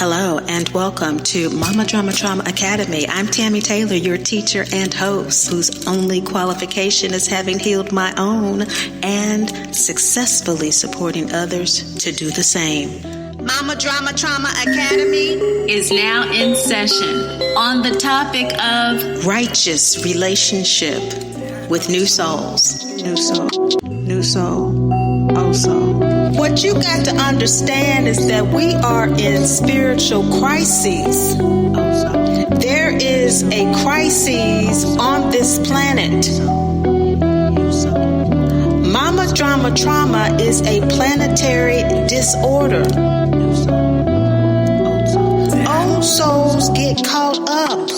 Hello and welcome to Mama Drama Trauma Academy. I'm Tammy Taylor, your teacher and host, whose only qualification is having healed my own and successfully supporting others to do the same. Mama Drama Trauma Academy is now in session on the topic of righteous relationship with new souls. New soul, old soul. What you got to understand is that we are in spiritual crises. There is a crisis on this planet. Mama Drama Trauma is a planetary disorder. Old souls get caught up.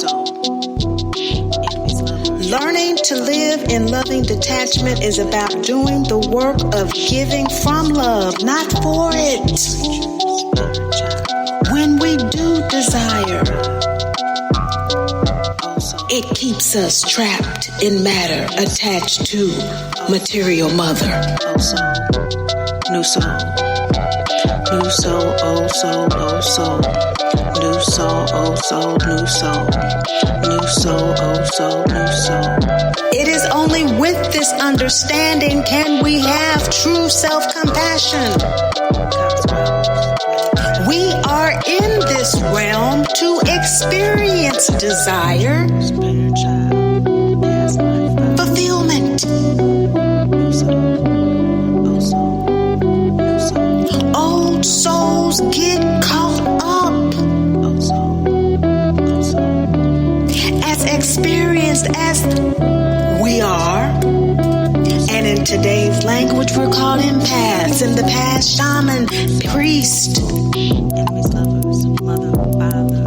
Learning to live in loving detachment is about doing the work of giving from love, not for it. When we do desire, it keeps us trapped in matter, attached to material mother. New soul, new soul, old soul, old soul. New soul, old soul, new soul. New soul, old soul, new soul. It is only with this understanding can we have true self-compassion. We are in this realm to experience desire, fulfillment. Old souls get caught up. As experienced as we are, and in today's language we're called empaths, in the past shaman, priest, enemies, lovers, mother, father,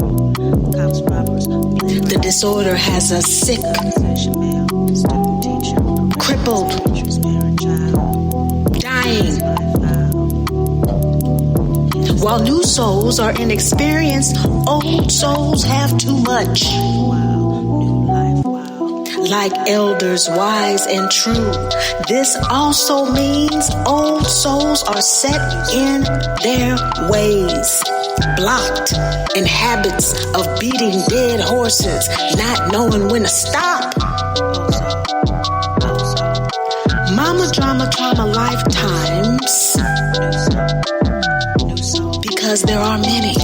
cops, robbers. The disorder has us sick, crippled, dying. While new souls are inexperienced, old souls have too much. Like elders wise and true, this also means old souls are set in their ways, blocked in habits of beating dead horses, not knowing when to stop. Mama Drama Trauma lifetimes, because there are many.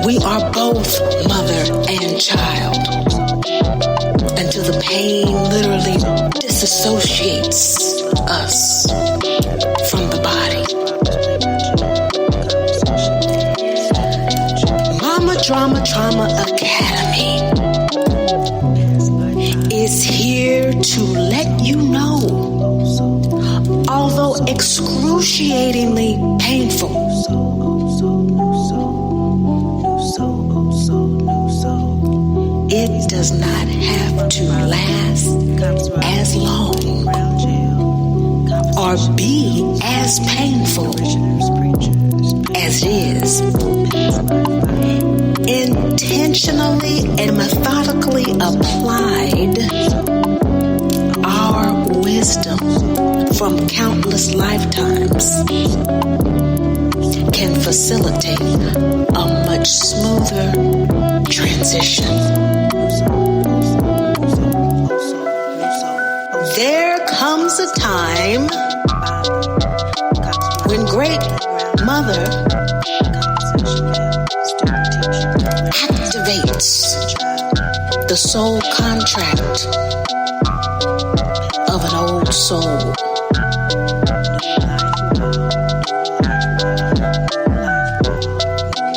We are both mother and child, until the pain literally disassociates us from the body. Mama Drama Trauma Academy is here to let you know, although excruciatingly painful, it does not have to last as long or be as painful as it is. Intentionally and methodically applied, our wisdom from countless lifetimes can facilitate a much smoother transition. There comes a time when Great Mother activates the soul contract of an old soul.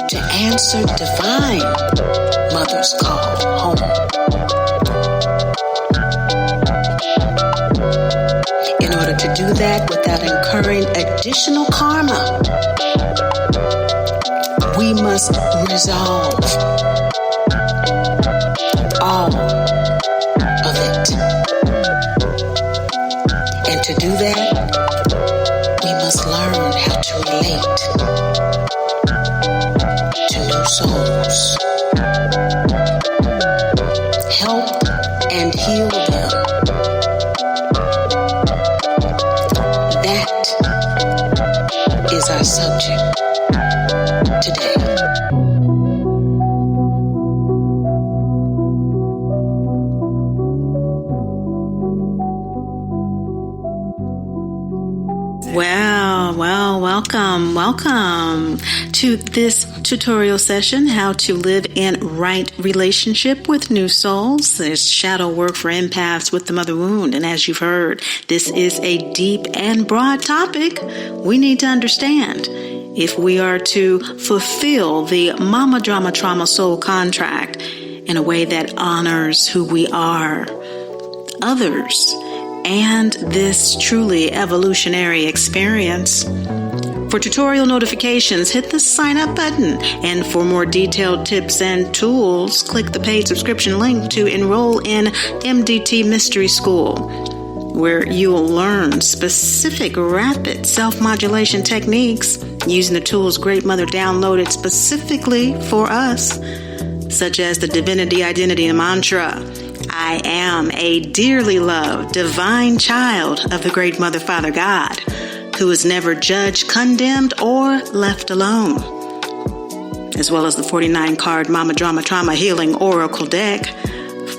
To answer divine Mother's call home. In order to do that without incurring additional karma, we must resolve all of it. And to do that, we must learn how to relate to new souls. Help and heal them. That is our subject today. Welcome to this tutorial session, how to live in right relationship with new souls. There's shadow work for empaths with the mother wound. And as you've heard, this is a deep and broad topic we need to understand if we are to fulfill the Mama Drama Trauma Soul contract in a way that honors who we are, others, and this truly evolutionary experience. For tutorial notifications, hit the sign up button. And for more detailed tips and tools, click the paid subscription link to enroll in MDT Mystery School, where you'll learn specific rapid self-modulation techniques using the tools Great Mother downloaded specifically for us, such as the Divinity Identity Mantra. I am a dearly loved divine child of the Great Mother Father God, who is never judged, condemned, or left alone, as well as the 49-card Mama Drama Trauma Healing Oracle deck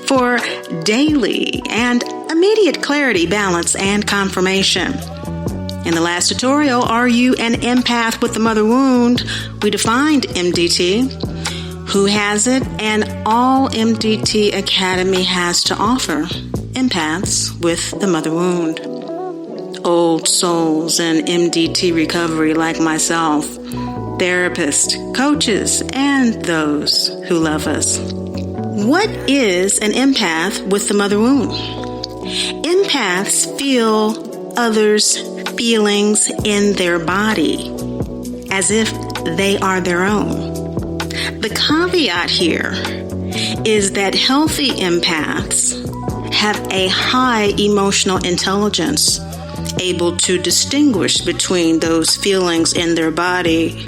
for daily and immediate clarity, balance, and confirmation. In the last tutorial, Are You an Empath with the Mother Wound? We defined MDT, who has it, and all MDT Academy has to offer empaths with the mother wound. Old souls in MDT recovery like myself, therapists, coaches, and those who love us. What is an empath with the mother wound? Empaths feel others' feelings in their body as if they are their own. The caveat here is that healthy empaths have a high emotional intelligence, able to distinguish between those feelings in their body,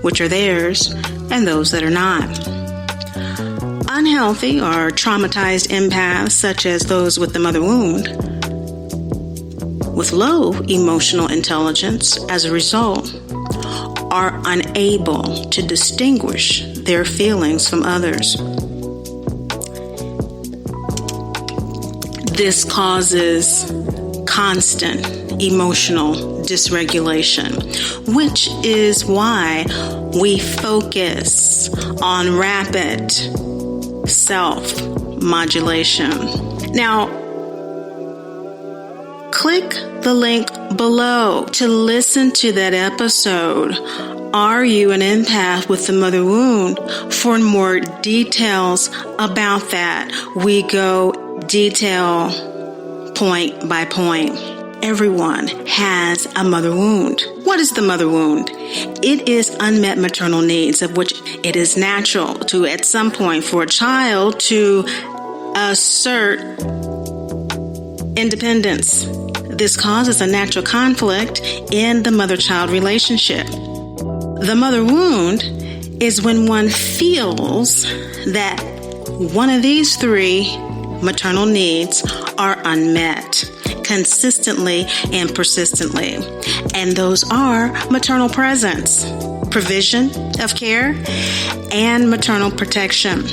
which are theirs, and those that are not. Unhealthy or traumatized empaths, such as those with the mother wound, with low emotional intelligence as a result, are unable to distinguish their feelings from others. This causes constant emotional dysregulation, which is why we focus on rapid self-modulation. Now, click the link below to listen to that episode, Are You an Empath with the Mother Wound? For more details about that. We go detail point by point. Everyone has a mother wound. What is the mother wound? It is unmet maternal needs, of which it is natural to, at some point, for a child to assert independence. This causes a natural conflict in the mother-child relationship. The mother wound is when one feels that one of these three maternal needs are unmet consistently and persistently. And those are maternal presence, provision of care, and maternal protection.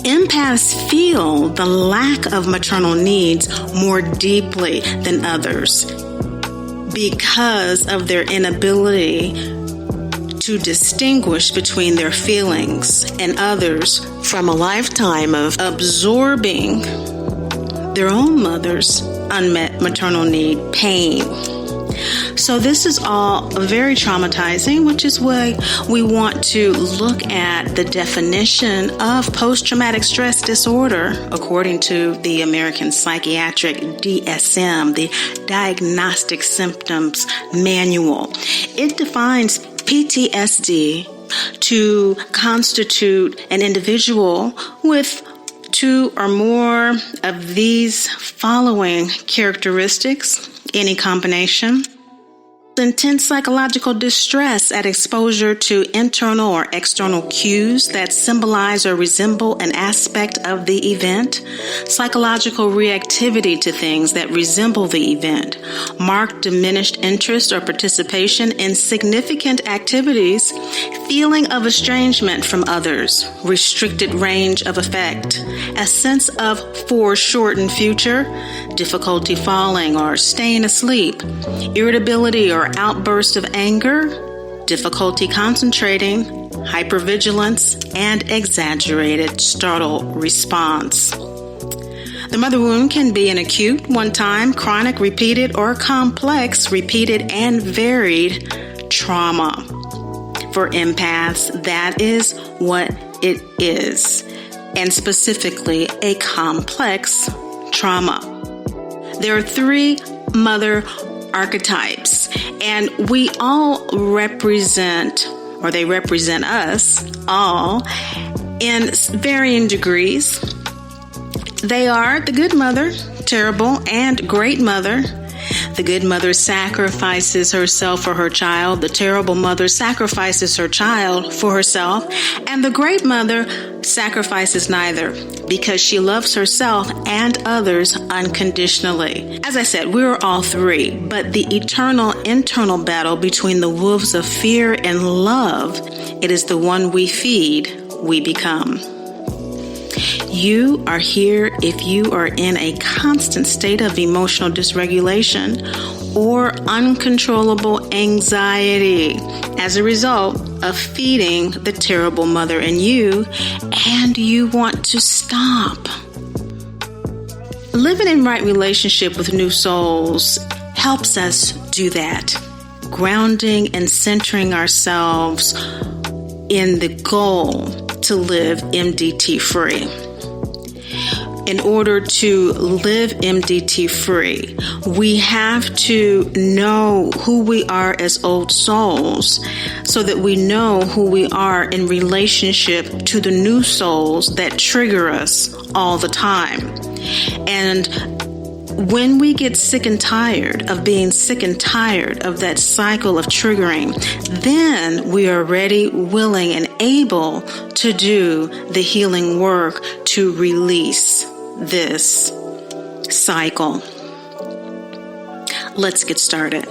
Empaths feel the lack of maternal needs more deeply than others because of their inability to distinguish between their feelings and others from a lifetime of absorbing their own mother's unmet maternal need pain. So this is all very traumatizing, which is why we want to look at the definition of post-traumatic stress disorder according to the American Psychiatric DSM, the Diagnostic Symptoms Manual. It defines PTSD to constitute an individual with two or more of these following characteristics, any combination: Intense psychological distress at exposure to internal or external cues that symbolize or resemble an aspect of the event. Psychological reactivity to things that resemble the event. Marked diminished interest or participation in significant activities. Feeling of estrangement from others. Restricted range of effect. A sense of foreshortened future. Difficulty falling or staying asleep. Irritability or outburst of anger, difficulty concentrating, hypervigilance, and exaggerated startle response. The mother wound can be an acute, one-time, chronic, repeated, or complex, repeated, and varied trauma. For empaths, that is what it is, and specifically a complex trauma. There are 3 mother archetypes, and we all represent, or they represent us all in varying degrees. They are the good mother, terrible, and great mother. The good mother sacrifices herself for her child. The terrible mother sacrifices her child for herself. And the great mother sacrifices neither because she loves herself and others unconditionally. As I said, we're all 3, but the eternal internal battle between the wolves of fear and love, it is the one we feed, we become. You are here if you are in a constant state of emotional dysregulation or uncontrollable anxiety as a result of feeding the terrible mother in you, and you want to stop. Living in right relationship with new souls helps us do that, grounding and centering ourselves in the goal to live MDT free. In order to live MDT free, we have to know who we are as old souls so that we know who we are in relationship to the new souls that trigger us all the time. And when we get sick and tired of being sick and tired of that cycle of triggering, then we are ready, willing, and able to do the healing work to release this cycle. Let's get started.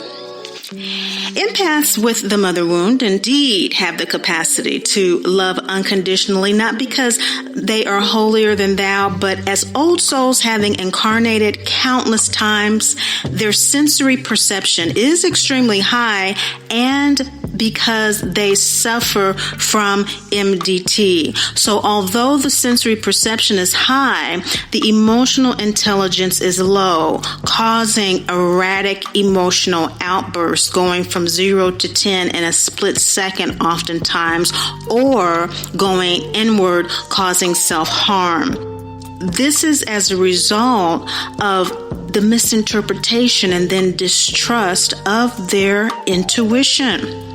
Empaths with the mother wound indeed have the capacity to love unconditionally, not because they are holier than thou, but as old souls having incarnated countless times, their sensory perception is extremely high, and because they suffer from MDT. So although the sensory perception is high, the emotional intelligence is low, causing erratic emotional outbursts going from 0 to 10 in a split second oftentimes, or going inward, causing self-harm. This is as a result of the misinterpretation and then distrust of their intuition.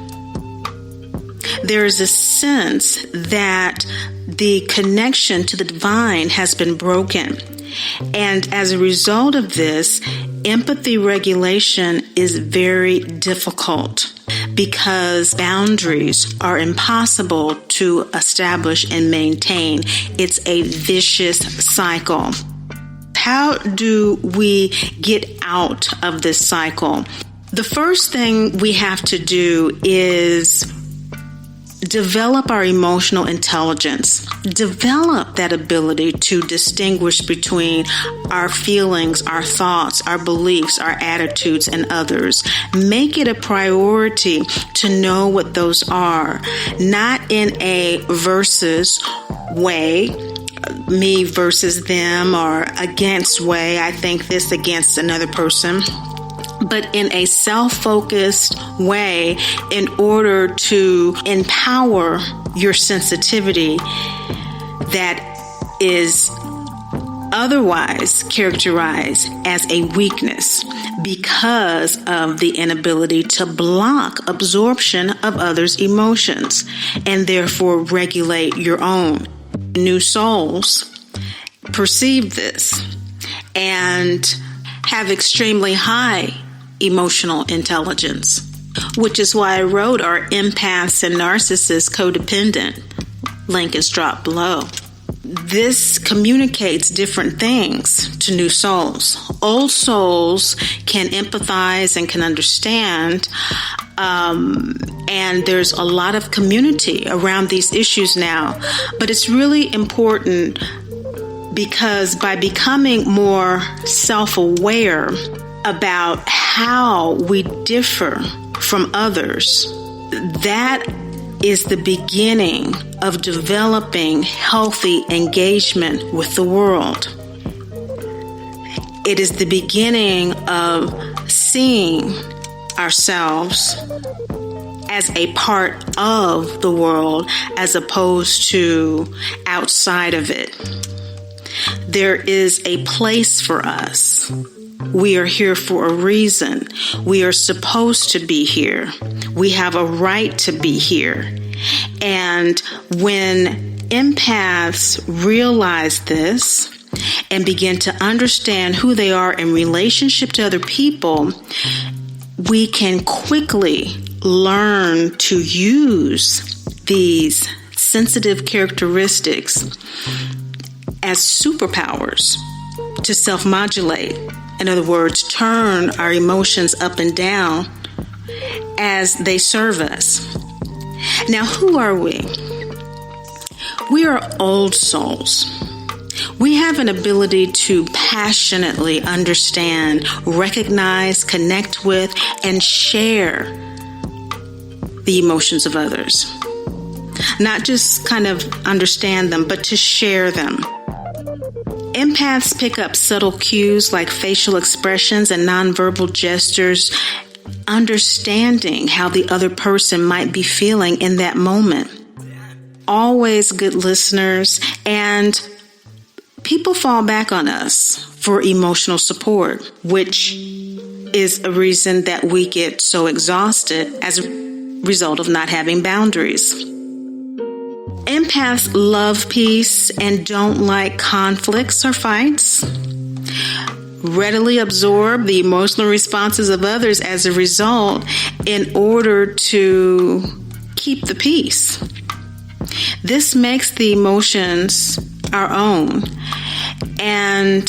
There is a sense that the connection to the divine has been broken. And as a result of this, empathy regulation is very difficult because boundaries are impossible to establish and maintain. It's a vicious cycle. How do we get out of this cycle? The first thing we have to do is develop our emotional intelligence. Develop that ability to distinguish between our feelings, our thoughts, our beliefs, our attitudes, and others. Make it a priority to know what those are, not in a versus way, me versus them, or against way, I think this against another person, but in a self-focused way in order to empower your sensitivity that is otherwise characterized as a weakness because of the inability to block absorption of others' emotions and therefore regulate your own. New souls perceive this and have extremely high emotional intelligence. Which is why I wrote Are Empaths and Narcissists Codependent? Link is dropped below. This communicates different things to new souls. Old souls can empathize and can understand, and there's a lot of community around these issues now. But it's really important because by becoming more self-aware about how we differ from others, that is the beginning of developing healthy engagement with the world. It is the beginning of seeing ourselves as a part of the world as opposed to outside of it. There is a place for us. We are here for a reason. We are supposed to be here. We have a right to be here. And when empaths realize this and begin to understand who they are in relationship to other people, we can quickly learn to use these sensitive characteristics as superpowers to self-modulate. In other words, turn our emotions up and down as they serve us. Now, who are we? We are old souls. We have an ability to passionately understand, recognize, connect with, and share the emotions of others. Not just kind of understand them, but to share them. Empaths pick up subtle cues like facial expressions and nonverbal gestures, understanding how the other person might be feeling in that moment. Always good listeners, and people fall back on us for emotional support, which is a reason that we get so exhausted as a result of not having boundaries. Empaths love peace and don't like conflicts or fights. Readily absorb the emotional responses of others as a result in order to keep the peace. This makes the emotions our own. And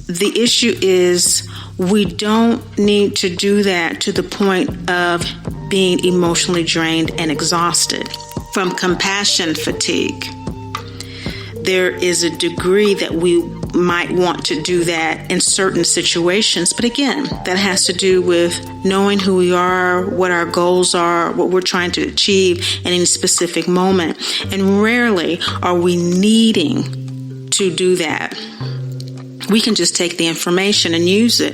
the issue is we don't need to do that to the point of being emotionally drained and exhausted from compassion fatigue. There is a degree that we might want to do that in certain situations. But again, that has to do with knowing who we are, what our goals are, what we're trying to achieve in any specific moment. And rarely are we needing to do that. We can just take the information and use it.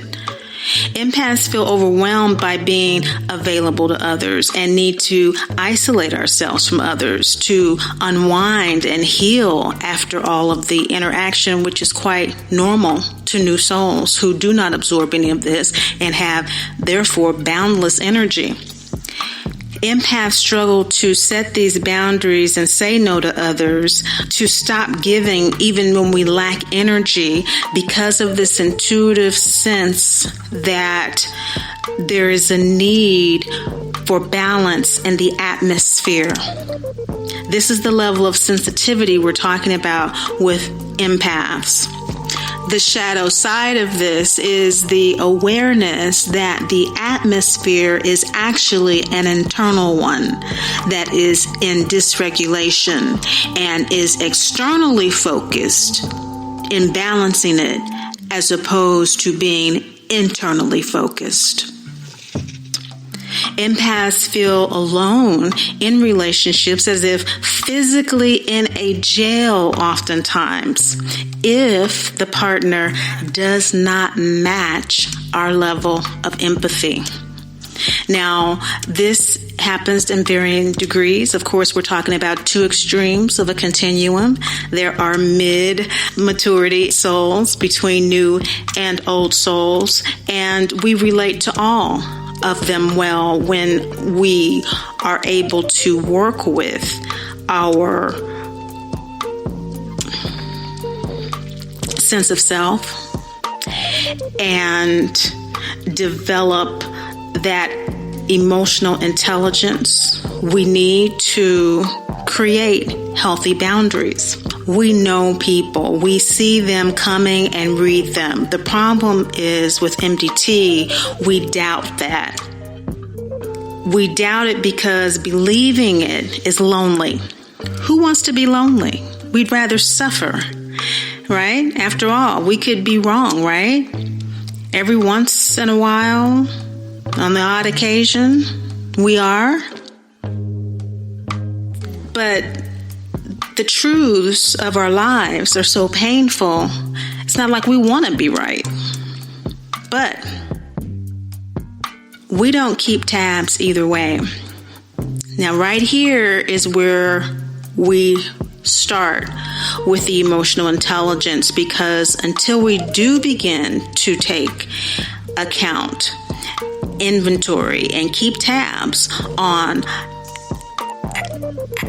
Empaths feel overwhelmed by being available to others and need to isolate ourselves from others to unwind and heal after all of the interaction, which is quite normal to new souls who do not absorb any of this and have, therefore, boundless energy. Empaths struggle to set these boundaries and say no to others, to stop giving even when we lack energy because of this intuitive sense that there is a need for balance in the atmosphere. This is the level of sensitivity we're talking about with empaths. The shadow side of this is the awareness that the atmosphere is actually an internal one that is in dysregulation and is externally focused in balancing it as opposed to being internally focused. Empaths feel alone in relationships as if physically in a jail oftentimes if the partner does not match our level of empathy. Now, this happens in varying degrees. Of course, we're talking about two extremes of a continuum. There are mid-maturity souls between new and old souls, and we relate to all of them well when we are able to work with our sense of self and develop that emotional intelligence, we need to create healthy boundaries. We know people. We see them coming and read them. The problem is with MDT, we doubt that. We doubt it because believing it is lonely. Who wants to be lonely? We'd rather suffer, right? After all, we could be wrong, right? Every once in a while, on the odd occasion, we are. But the truths of our lives are so painful, it's not like we want to be right. But we don't keep tabs either way. Now, right here is where we start with the emotional intelligence, because until we do begin to take account, inventory, and keep tabs on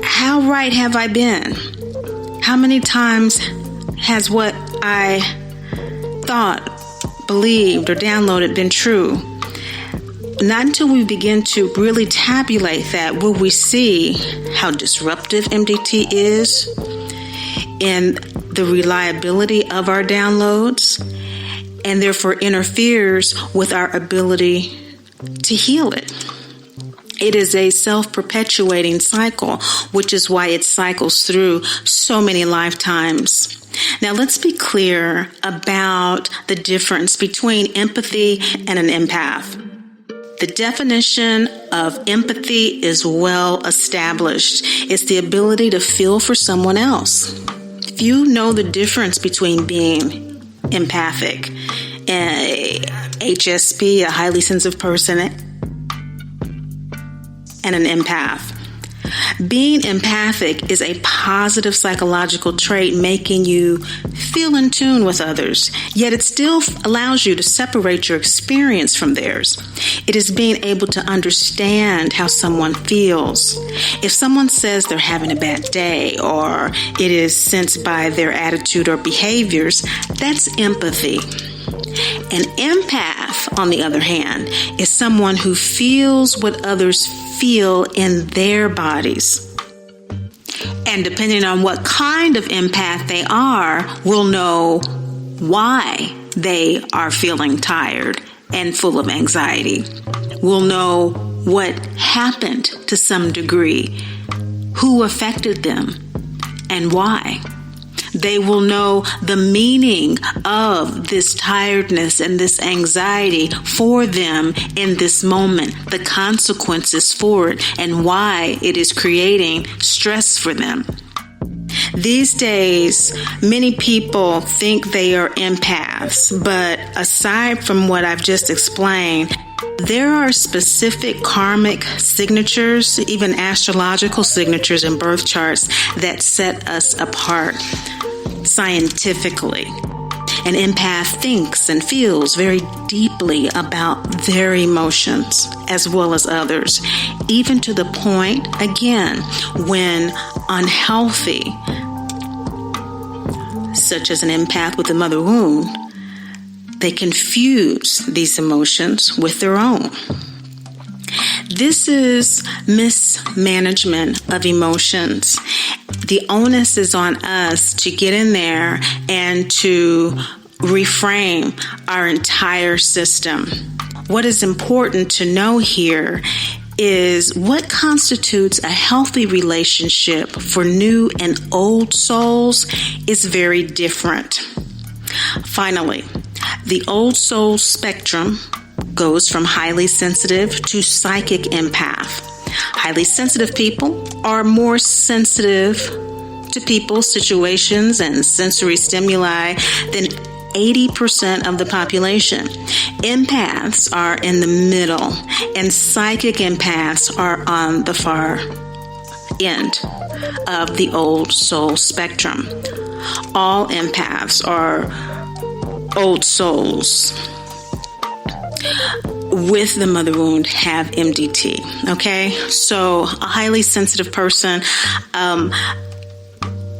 how right have I been? How many times has what I thought, believed, or downloaded been true? Not until we begin to really tabulate that will we see how disruptive MDT is in the reliability of our downloads, and therefore interferes with our ability to heal it. It is a self-perpetuating cycle, which is why it cycles through so many lifetimes. Now, let's be clear about the difference between empathy and an empath. The definition of empathy is well established. It's the ability to feel for someone else. If you know the difference between being empathic, a HSP, a highly sensitive person, and an empath. Being empathic is a positive psychological trait, making you feel in tune with others, yet it still allows you to separate your experience from theirs. It is being able to understand how someone feels. If someone says they're having a bad day, or it is sensed by their attitude or behaviors, that's empathy. An empath, on the other hand, is someone who feels what others feel in their bodies. And depending on what kind of empath they are, will know why they are feeling tired and full of anxiety. We'll know what happened to some degree, who affected them, and why. They will know the meaning of this tiredness and this anxiety for them in this moment, the consequences for it, and why it is creating stress for them. These days, many people think they are empaths, but aside from what I've just explained, there are specific karmic signatures, even astrological signatures and birth charts that set us apart scientifically. An empath thinks and feels very deeply about their emotions as well as others, even to the point, again, when unhealthy, such as an empath with a mother wound, they confuse these emotions with their own. This is mismanagement of emotions. The onus is on us to get in there and to reframe our entire system. What is important to know here is what constitutes a healthy relationship for new and old souls is very different. Finally, the old soul spectrum goes from highly sensitive to psychic empath. Highly sensitive people are more sensitive to people, situations, and sensory stimuli than 80% of the population. Empaths are in the middle, and psychic empaths are on the far end of the old soul spectrum. All empaths are old souls with the mother wound have MDT. Okay, so a highly sensitive person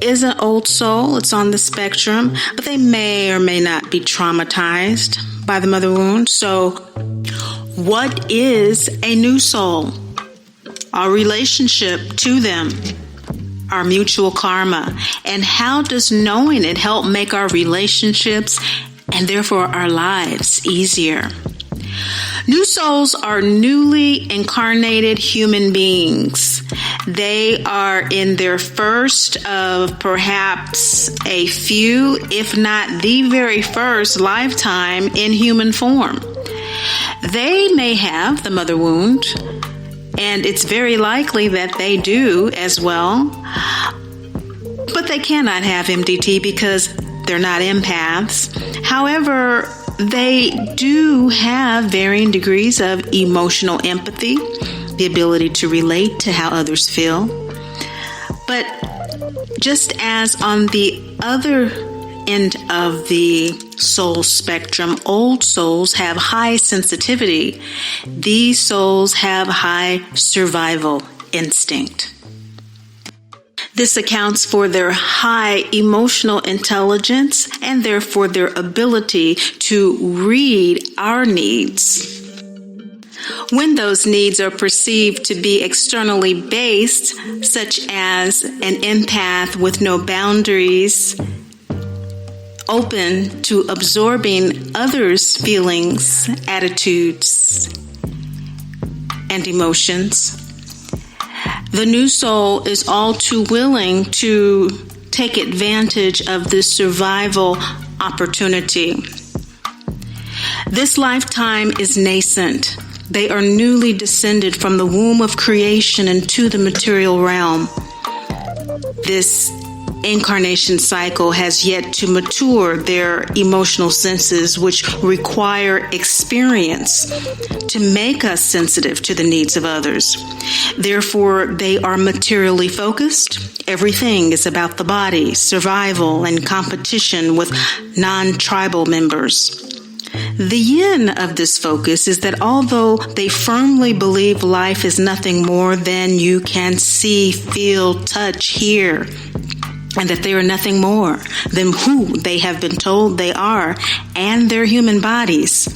is an old soul. It's on the spectrum, but they may or may not be traumatized by the mother wound. So What is a new soul? Our relationship to them, our mutual karma, and how does knowing it help make our relationships and therefore our lives easier? New souls are newly incarnated human beings. They are in their first of perhaps a few, if not the very first lifetime in human form. They may have the mother wound, and it's very likely that they do as well, but they cannot have MDT because they're not empaths. However, they do have varying degrees of emotional empathy, the ability to relate to how others feel. But just as on the other end of the soul spectrum, old souls have high sensitivity, these souls have high survival instinct. This accounts for their high emotional intelligence and therefore their ability to read our needs. When those needs are perceived to be externally based, such as an empath with no boundaries, open to absorbing others' feelings, attitudes, and emotions, the new soul is all too willing to take advantage of this survival opportunity. This lifetime is nascent. They are newly descended from the womb of creation into the material realm. This incarnation cycle has yet to mature their emotional senses, which require experience to make us sensitive to the needs of others. Therefore, they are materially focused. Everything is about the body, survival, and competition with non-tribal members. The yin of this focus is that although they firmly believe life is nothing more than you can see, feel, touch, hear, and that they are nothing more than who they have been told they are and their human bodies,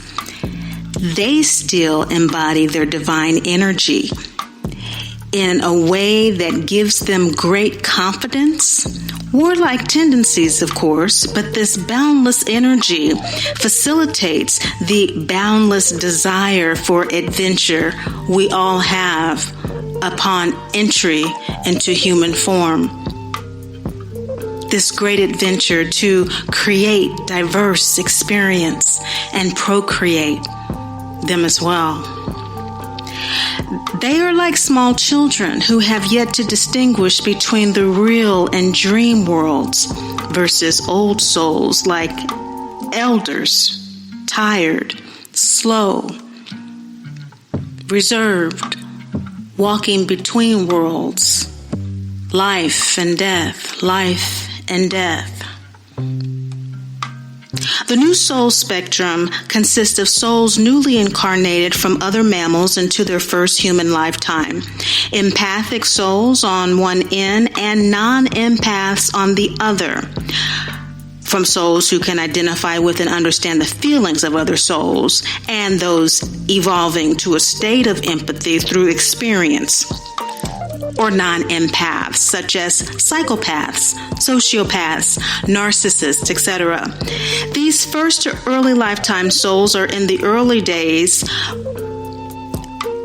they still embody their divine energy in a way that gives them great confidence, warlike tendencies, of course, but this boundless energy facilitates the boundless desire for adventure we all have upon entry into human form. This great adventure to create diverse experience and procreate them as well. They are like small children who have yet to distinguish between the real and dream worlds versus old souls like elders, tired, slow, reserved, walking between worlds, life and death, life and death. The new soul spectrum consists of souls newly incarnated from other mammals into their first human lifetime, empathic souls on one end and non-empaths on the other, from souls who can identify with and understand the feelings of other souls, and those evolving to a state of empathy through experience, or non-empaths, such as psychopaths, sociopaths, narcissists, etc. These first or early lifetime souls are in the early days,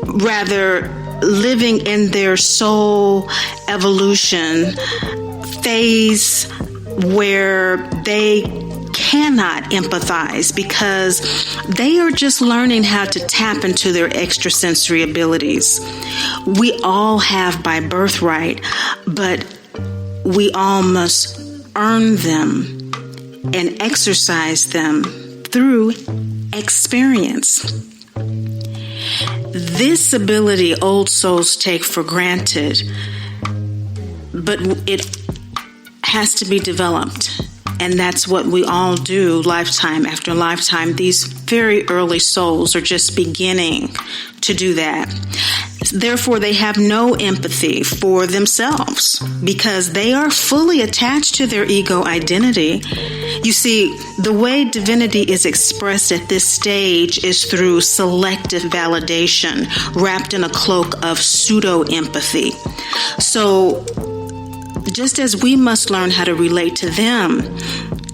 rather living in their soul evolution phase where they cannot empathize because they are just learning how to tap into their extrasensory abilities. We all have by birthright, but we all must earn them and exercise them through experience. This ability old souls take for granted, but it has to be developed. And that's what we all do lifetime after lifetime. These very early souls are just beginning to do that. Therefore, they have no empathy for themselves because they are fully attached to their ego identity. You see, the way divinity is expressed at this stage is through selective validation, wrapped in a cloak of pseudo-empathy. So, just as we must learn how to relate to them,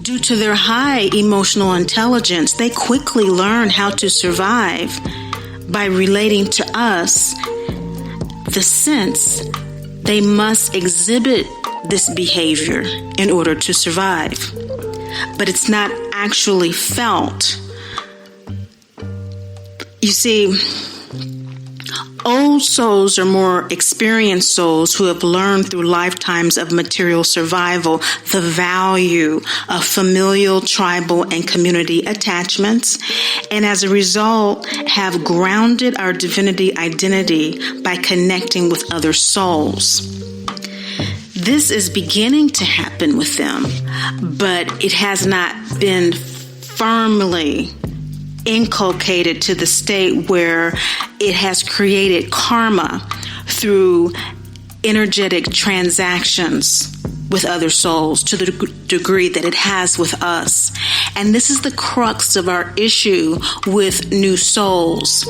due to their high emotional intelligence, they quickly learn how to survive by relating to us, the sense they must exhibit this behavior in order to survive. But it's not actually felt. You see, old souls are more experienced souls who have learned through lifetimes of material survival the value of familial, tribal, and community attachments, and as a result have grounded our divinity identity by connecting with other souls. This is beginning to happen with them, but it has not been firmly inculcated to the state where it has created karma through energetic transactions with other souls to the degree that it has with us. And this is the crux of our issue with new souls.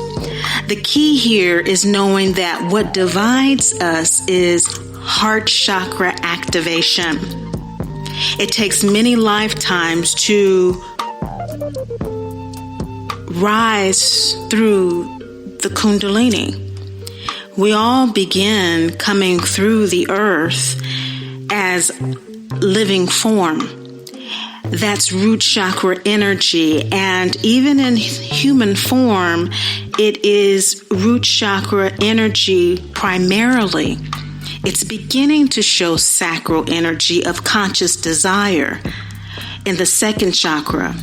The key here is knowing that what divides us is heart chakra activation. It takes many lifetimes to rise through the Kundalini. We all begin coming through the earth as living form. That's root chakra energy. And even in human form, it is root chakra energy primarily. It's beginning to show sacral energy of conscious desire in the second chakra.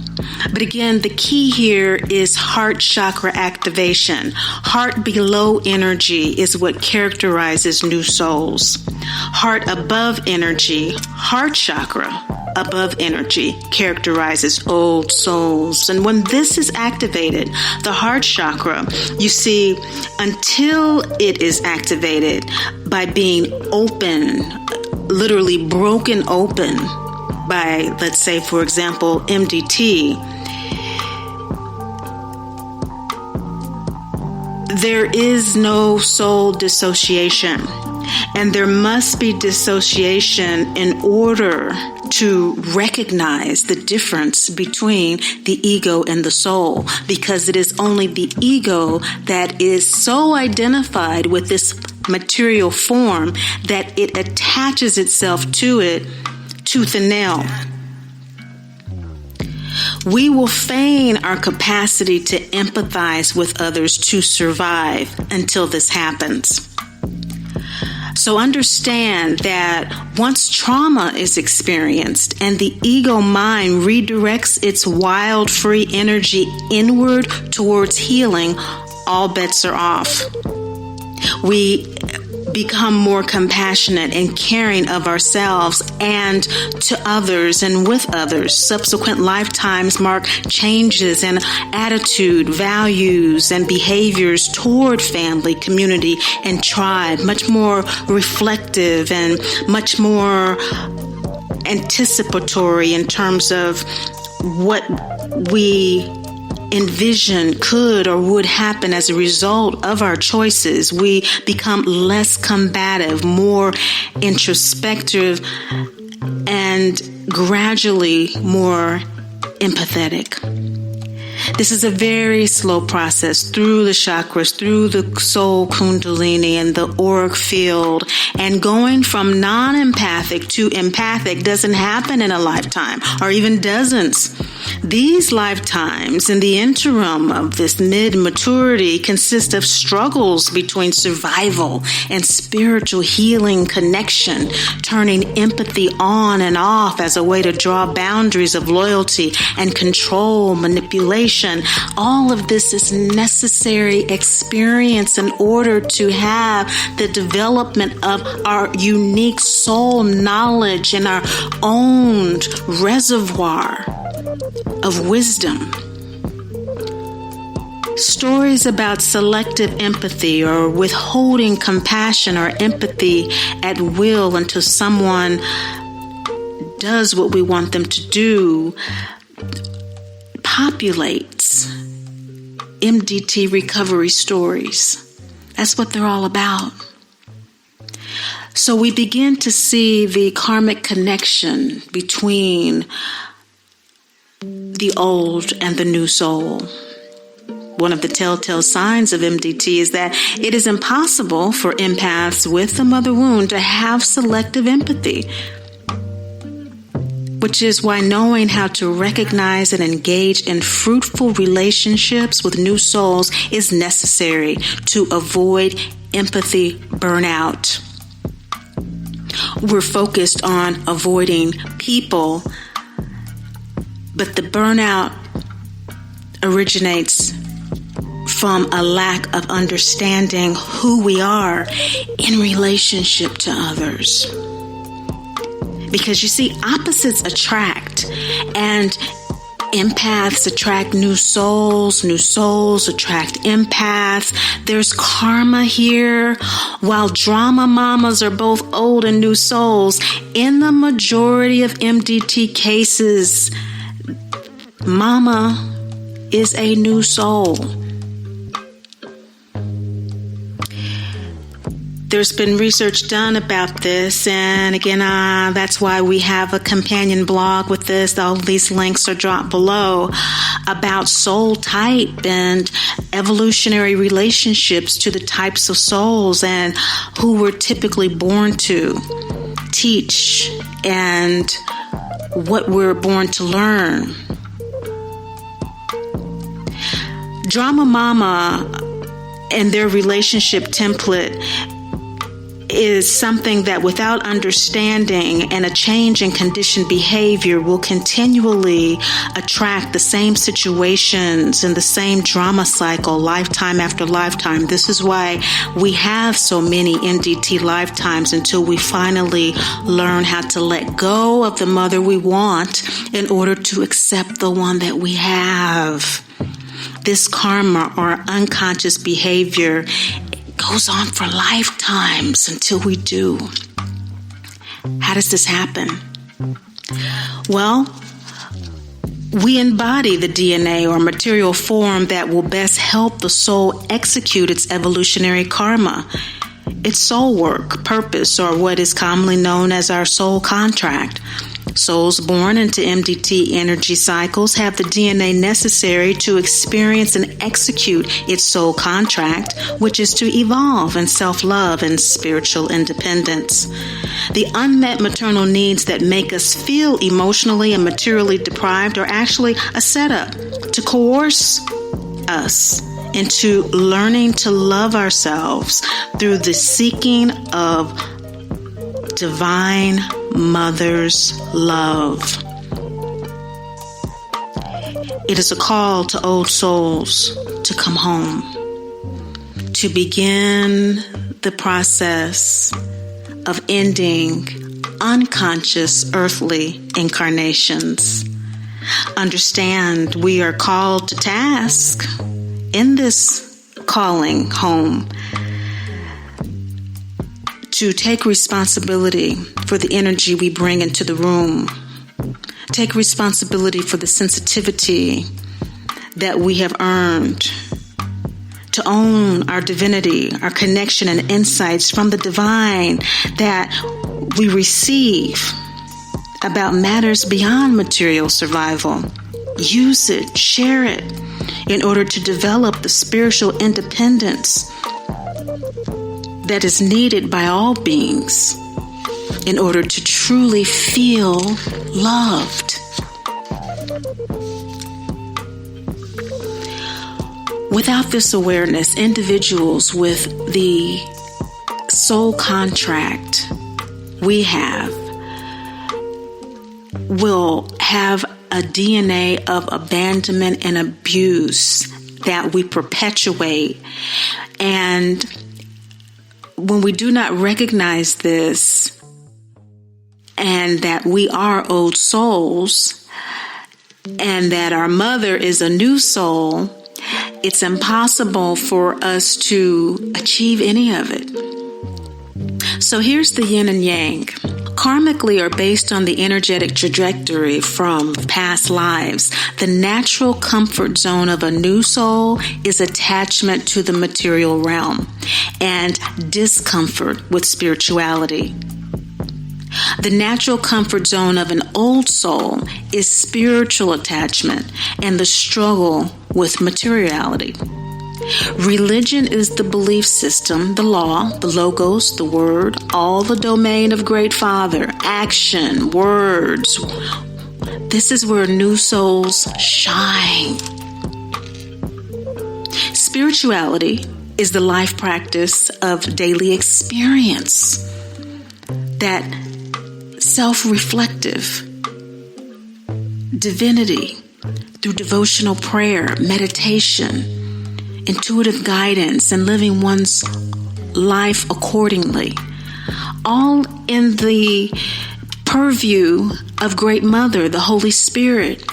But again, the key here is heart chakra activation. Heart below energy is what characterizes new souls. Heart above energy, heart chakra above energy, characterizes old souls. And when this is activated, the heart chakra, you see, until it is activated by being open, literally broken open, by, let's say, for example, MDT, there is no soul dissociation. And there must be dissociation in order to recognize the difference between the ego and the soul, because it is only the ego that is so identified with this material form that it attaches itself to it tooth and nail. We will feign our capacity to empathize with others to survive until this happens. So understand that once trauma is experienced and the ego mind redirects its wild, free energy inward towards healing, all bets are off. We become more compassionate and caring of ourselves and to others and with others. Subsequent lifetimes mark changes in attitude, values, and behaviors toward family, community, and tribe, much more reflective and much more anticipatory in terms of what we envision could or would happen as a result of our choices. We become less combative, more introspective, and gradually more empathetic. This is a very slow process through the chakras, through the soul kundalini and the auric field. And going from non-empathic to empathic doesn't happen in a lifetime or even dozens. These lifetimes in the interim of this mid-maturity consist of struggles between survival and spiritual healing connection, turning empathy on and off as a way to draw boundaries of loyalty and control, manipulation. All of this is necessary experience in order to have the development of our unique soul knowledge and our own reservoir of wisdom. Stories about selective empathy or withholding compassion or empathy at will until someone does what we want them to do populates MDT recovery stories. That's what they're all about. So we begin to see the karmic connection between the old and the new soul. One of the telltale signs of MDT is that it is impossible for empaths with the mother wound to have selective empathy, which is why knowing how to recognize and engage in fruitful relationships with new souls is necessary to avoid empathy burnout. We're focused on avoiding people, but the burnout originates from a lack of understanding who we are in relationship to others. Because you see, opposites attract, and empaths attract new souls attract empaths. There's karma here. While drama mamas are both old and new souls, in the majority of MDT cases, mama is a new soul. There's been research done about this, and again, that's why we have a companion blog with this. All these links are dropped below about soul type and evolutionary relationships to the types of souls and who we're typically born to teach and what we're born to learn. Drama Mama and their relationship template is something that without understanding and a change in conditioned behavior will continually attract the same situations and the same drama cycle lifetime after lifetime. This is why we have so many MDT lifetimes until we finally learn how to let go of the mother we want in order to accept the one that we have. This karma or unconscious behavior goes on for lifetimes until we do. How does this happen? Well, we embody the DNA or material form that will best help the soul execute its evolutionary karma, its soul work, purpose, or what is commonly known as our soul contract. Souls born into MDT energy cycles have the DNA necessary to experience and execute its soul contract, which is to evolve in self-love and spiritual independence. The unmet maternal needs that make us feel emotionally and materially deprived are actually a setup to coerce us into learning to love ourselves through the seeking of divine mother's love. It is a call to old souls to come home, to begin the process of ending unconscious earthly incarnations. Understand we are called to task in this calling home to take responsibility for the energy we bring into the room. Take responsibility for the sensitivity that we have earned. To own our divinity, our connection and insights from the divine that we receive about matters beyond material survival. Use it, share it, in order to develop the spiritual independence that is needed by all beings in order to truly feel loved. Without this awareness, individuals with the soul contract we have will have a DNA of abandonment and abuse that we perpetuate. And when we do not recognize this and that we are old souls and that our mother is a new soul it's impossible for us to achieve any of it. So here's the yin and yang. Karmically, or based on the energetic trajectory from past lives, the natural comfort zone of a new soul is attachment to the material realm and discomfort with spirituality. The natural comfort zone of an old soul is spiritual attachment and the struggle with materiality. Religion is the belief system, the law, the logos, the word, all the domain of Great Father, action, words. This is where new souls shine. Spirituality is the life practice of daily experience, that self-reflective divinity through devotional prayer, meditation, intuitive guidance, and living one's life accordingly. All in the purview of Great Mother, the Holy Spirit,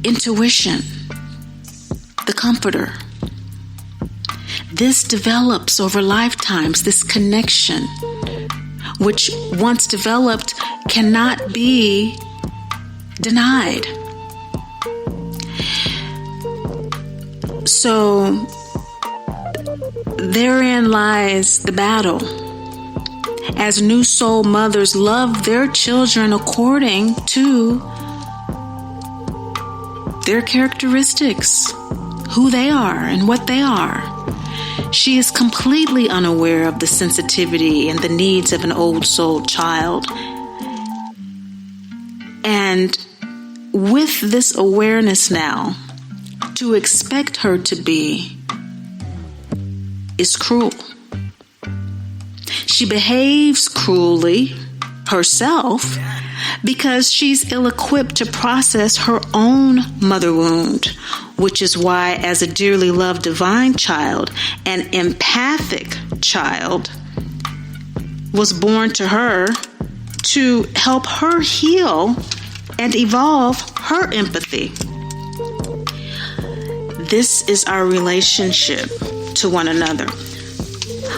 intuition, the Comforter. This develops over lifetimes, this connection, which once developed cannot be denied. So therein lies the battle. As new soul mothers love their children according to their characteristics, who they are and what they are. She is completely unaware of the sensitivity and the needs of an old soul child. And with this awareness now, to expect her to be is cruel. She behaves cruelly herself because she's ill-equipped to process her own mother wound, which is why, as a dearly loved divine child, an empathic child was born to her to help her heal and evolve her empathy. This is our relationship to one another.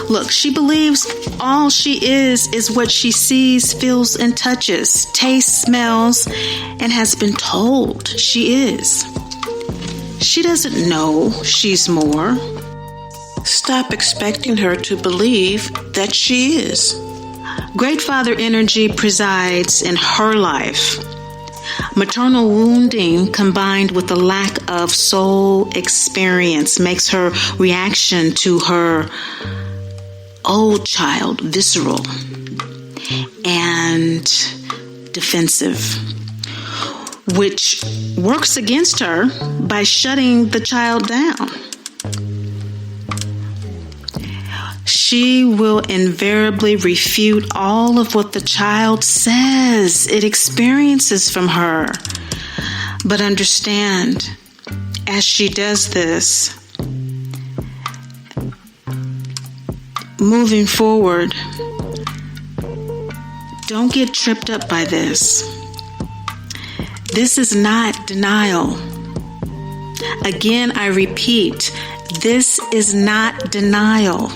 Look, she believes all she is what she sees, feels, and touches, tastes, smells, and has been told she is. She doesn't know she's more. Stop expecting her to believe that she is. Great Father energy presides in her life. Maternal wounding combined with the lack of soul experience makes her reaction to her old child visceral and defensive, which works against her by shutting the child down. She will invariably refute all of what the child says it experiences from her. But understand, as she does this, moving forward, don't get tripped up by this. This is not denial. Again, I repeat, this is not denial.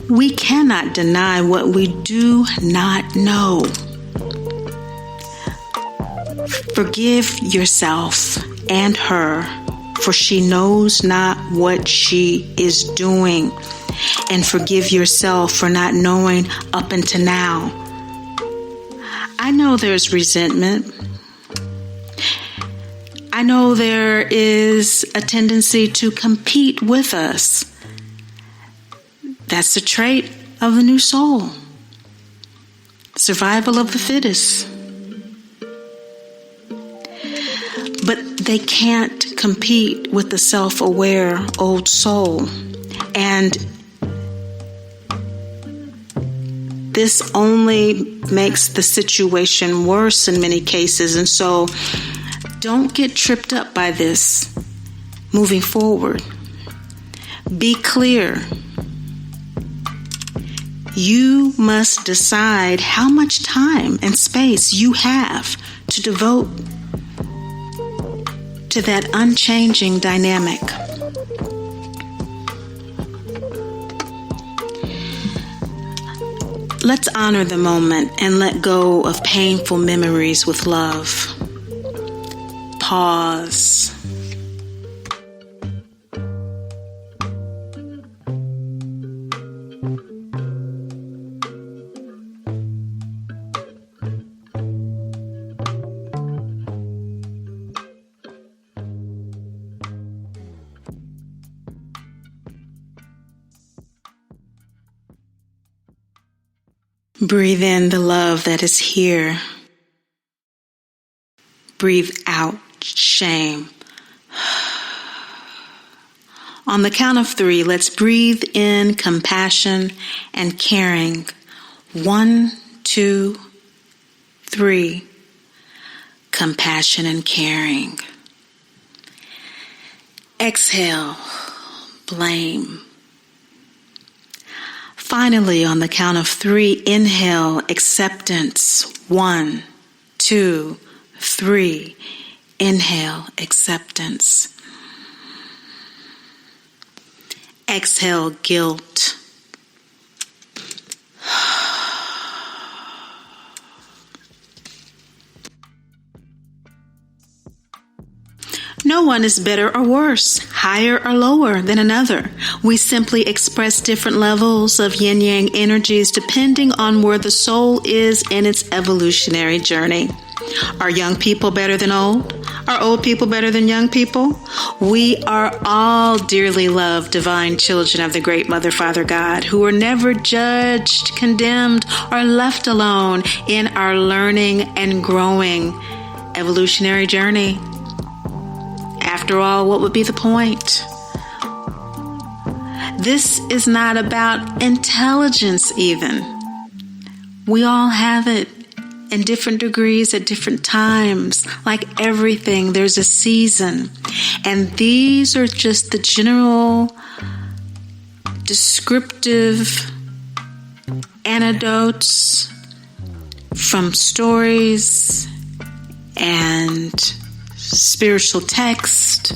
We cannot deny what we do not know. Forgive yourself and her, for she knows not what she is doing. And forgive yourself for not knowing up until now. I know there's resentment. I know there is a tendency to compete with us. That's the trait of the new soul. Survival of the fittest. But they can't compete with the self-aware old soul. And this only makes the situation worse in many cases. And so don't get tripped up by this moving forward. Be clear. You must decide how much time and space you have to devote to that unchanging dynamic. Let's honor the moment and let go of painful memories with love. Pause. Breathe in the love that is here. Breathe out shame. On the count of 3, let's breathe in compassion and caring. 1, 2, 3. Compassion and caring. Exhale. Blame. Finally, on the count of 3, inhale, acceptance. 1, 2, 3. Inhale, acceptance. Exhale, guilt. No one is better or worse, higher or lower than another. We simply express different levels of yin-yang energies depending on where the soul is in its evolutionary journey. Are young people better than old? Are old people better than young people? We are all dearly loved divine children of the great Mother, Father, God, who are never judged, condemned, or left alone in our learning and growing evolutionary journey. After all, what would be the point? This is not about intelligence even. We all have it in different degrees at different times. Like everything, there's a season. And these are just the general descriptive anecdotes from stories and spiritual text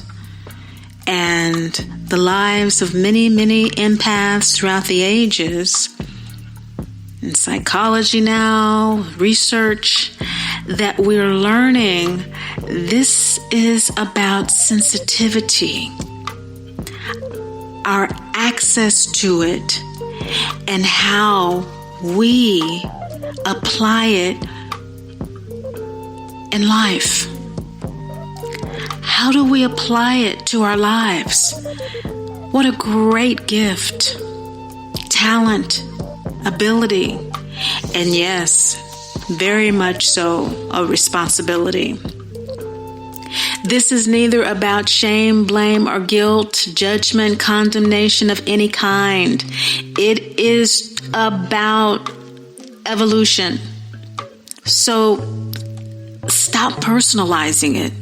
and the lives of many, many empaths throughout the ages. In psychology now, research, that we're learning this is about sensitivity, our access to it, and how we apply it in life. How do we apply it to our lives? What a great gift, talent, ability, and yes, very much so a responsibility. This is neither about shame, blame, or guilt, judgment, condemnation of any kind. It is about evolution. So stop personalizing it.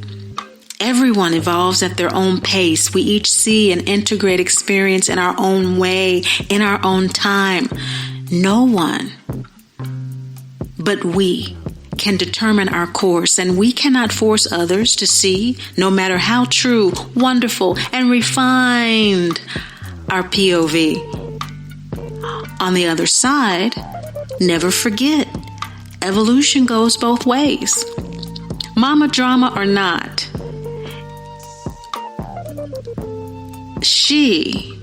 Everyone evolves at their own pace. We each see and integrate experience in our own way, in our own time. No one but we can determine our course, and we cannot force others to see, no matter how true, wonderful, and refined our POV. On the other side, never forget, evolution goes both ways. Mama drama or not, she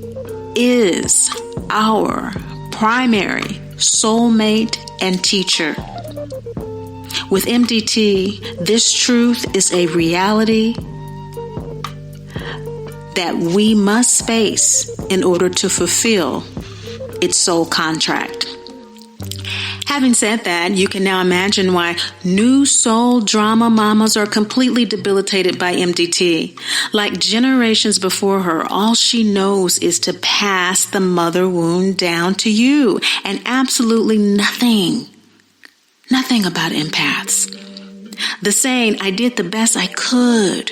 is our primary soulmate and teacher. With MDT, this truth is a reality that we must face in order to fulfill its soul contract. Having said that, you can now imagine why new soul drama mamas are completely debilitated by MDT. Like generations before her, all she knows is to pass the mother wound down to you, and absolutely nothing about empaths. The saying, I did the best I could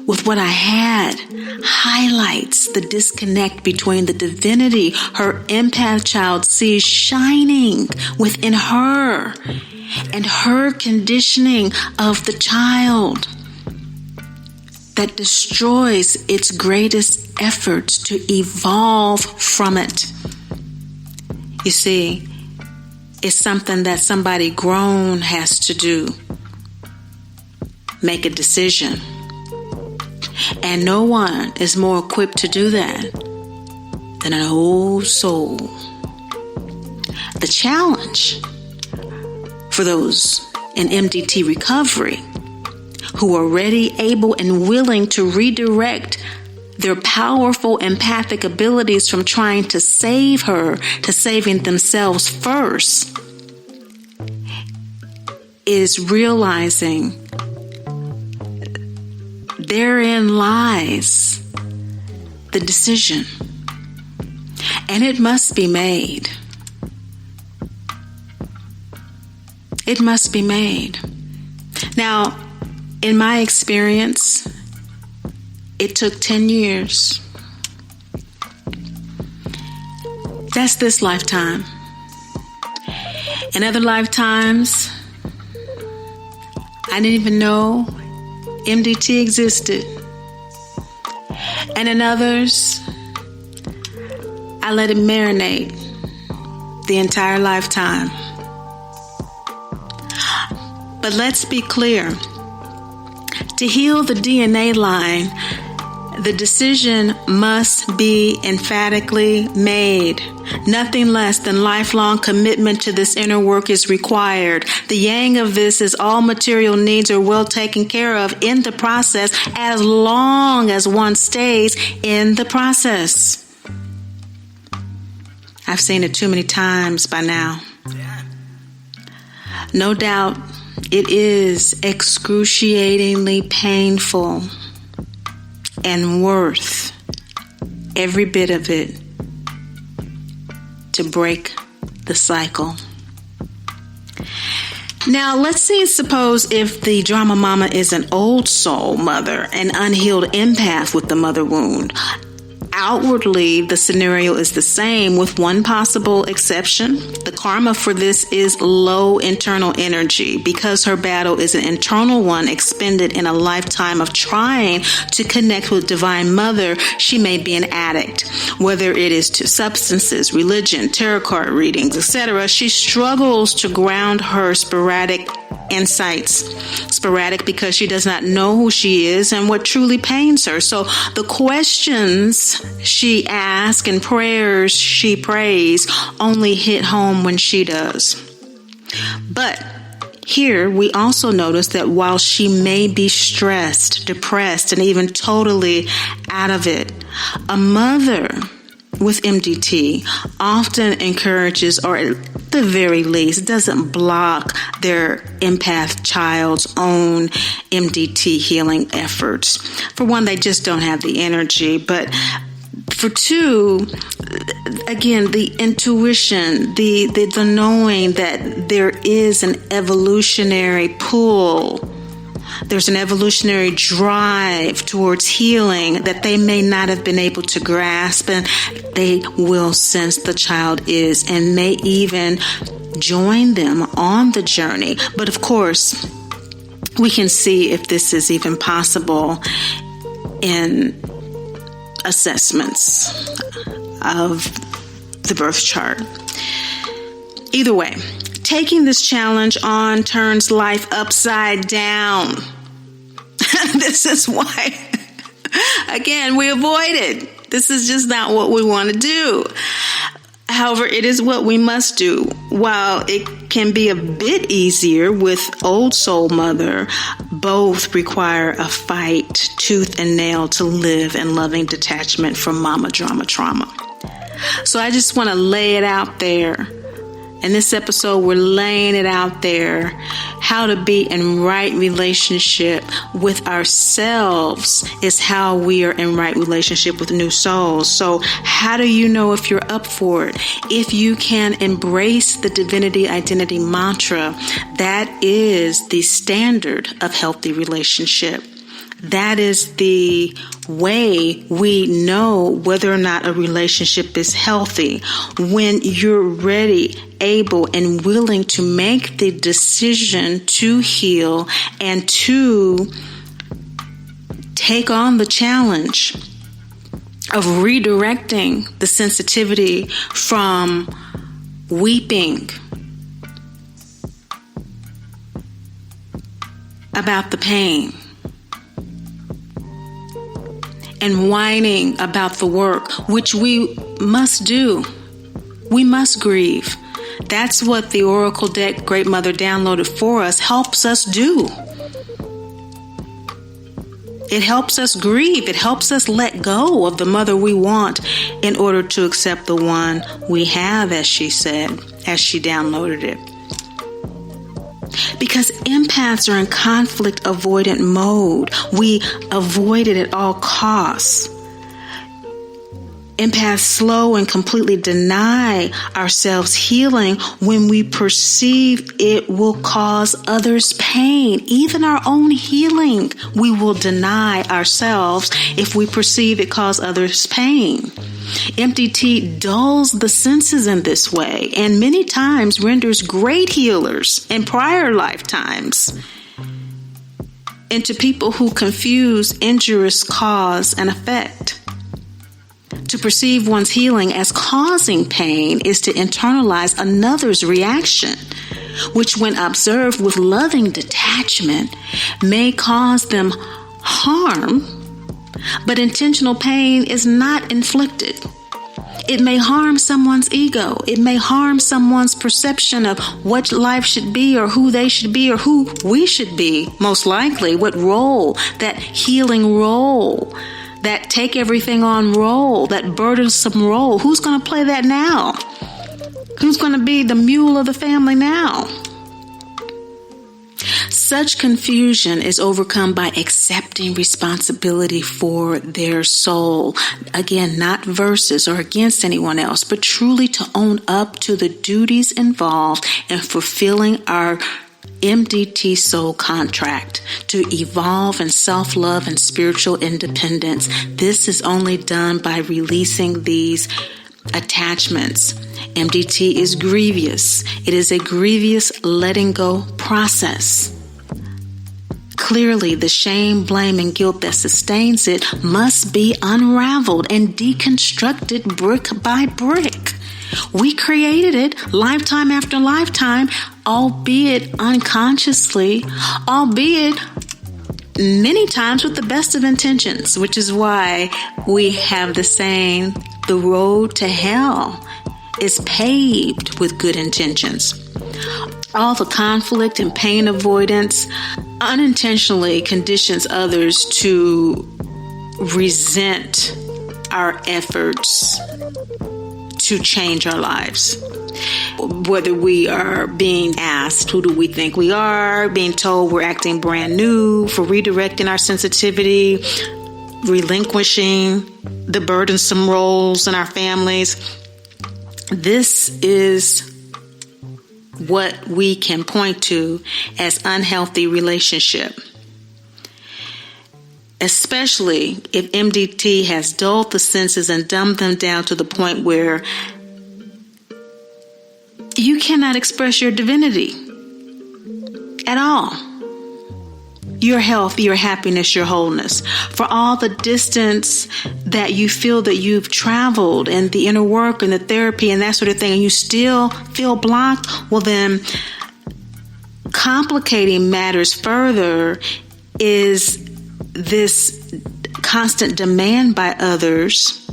with what I had, highlights the disconnect between the divinity her empath child sees shining within her and her conditioning of the child. that destroys its greatest efforts to evolve from it. You see, it's something that somebody grown has to do. Make a decision. And no one is more equipped to do that than an old soul. The challenge for those in MDT recovery who are ready, able, and willing to redirect their powerful empathic abilities from trying to save her to saving themselves first is realizing therein lies the decision. And it must be made. It must be made. Now, in my experience, it took 10 years. That's this lifetime. In other lifetimes, I didn't even know MDT existed. And in others, I let it marinate the entire lifetime. But let's be clear. To heal the DNA line, the decision must be emphatically made. Nothing less than lifelong commitment to this inner work is required. The yang of this is all material needs are well taken care of in the process as long as one stays in the process. I've seen it too many times by now. No doubt it is excruciatingly painful and worth every bit of it to break the cycle. Now, let's suppose if the drama mama is an old soul mother, an unhealed empath with the mother wound. Outwardly, the scenario is the same with one possible exception. The karma for this is low internal energy because her battle is an internal one expended in a lifetime of trying to connect with Divine Mother. She may be an addict, whether it is to substances, religion, tarot card readings, etc. She struggles to ground her sporadic insights. Sporadic because she does not know who she is and what truly pains her. So the questions she asks and prayers she prays only hit home when she does. But here we also notice that while she may be stressed, depressed, and even totally out of it, a mother with MDT often encourages, or at the very least doesn't block, their empath child's own MDT healing efforts. For one, they just don't have the energy, but for two, again, the intuition, the knowing that there is an evolutionary pull. There's an evolutionary drive towards healing that they may not have been able to grasp, and they will sense the child is and may even join them on the journey. But of course, we can see if this is even possible in assessments of the birth chart. Either way, taking this challenge on turns life upside down. This is why, again, we avoid it. This is just not what we want to do. However, it is what we must do. While it can be a bit easier with old soul mother, both require a fight, tooth and nail, to live in loving detachment from mama drama trauma. So I just want to lay it out there. In this episode, we're laying it out there, how to be in right relationship with ourselves is how we are in right relationship with new souls. So how do you know if you're up for it? If you can embrace the divinity identity mantra, that is the standard of healthy relationship. That is the way we know whether or not a relationship is healthy. When you're ready, able, and willing to make the decision to heal and to take on the challenge of redirecting the sensitivity from weeping about the pain and whining about the work, which we must do. We must grieve. That's what the Oracle deck Great Mother downloaded for us helps us do. It helps us grieve. It helps us let go of the mother we want in order to accept the one we have, as she said, as she downloaded it. Because empaths are in conflict avoidant mode. We avoid it at all costs. Empaths slow and completely deny ourselves healing when we perceive it will cause others pain. Even our own healing, we will deny ourselves if we perceive it cause others pain. MDT dulls the senses in this way and many times renders great healers in prior lifetimes into people who confuse injurious cause and effect. To perceive one's healing as causing pain is to internalize another's reaction, which when observed with loving detachment may cause them harm, but intentional pain is not inflicted. It may harm someone's ego. It may harm someone's perception of what life should be or who they should be or who we should be, most likely, what role, that healing role, that take everything on role, that burdensome role. Who's going to play that now? Who's going to be the mule of the family now? Such confusion is overcome by accepting responsibility for their soul. Again, not versus or against anyone else, but truly to own up to the duties involved in fulfilling our MDT soul contract to evolve in self-love and spiritual independence. This is only done by releasing these attachments. MDT is grievous. It is a grievous letting go process. Clearly, the shame, blame, and guilt that sustains it must be unraveled and deconstructed brick by brick. We created it lifetime after lifetime, albeit unconsciously, albeit many times with the best of intentions, which is why we have the saying, the road to hell is paved with good intentions. All the conflict and pain avoidance unintentionally conditions others to resent our efforts to change our lives. Whether we are being asked, who do we think we are, being told we're acting brand new, for redirecting our sensitivity, relinquishing the burdensome roles in our families. This is what we can point to as unhealthy relationship. Especially if MDT has dulled the senses and dumbed them down to the point where you cannot express your divinity at all. Your health, your happiness, your wholeness. For all the distance that you feel that you've traveled and the inner work and the therapy and that sort of thing, and you still feel blocked, well then, complicating matters further is this constant demand by others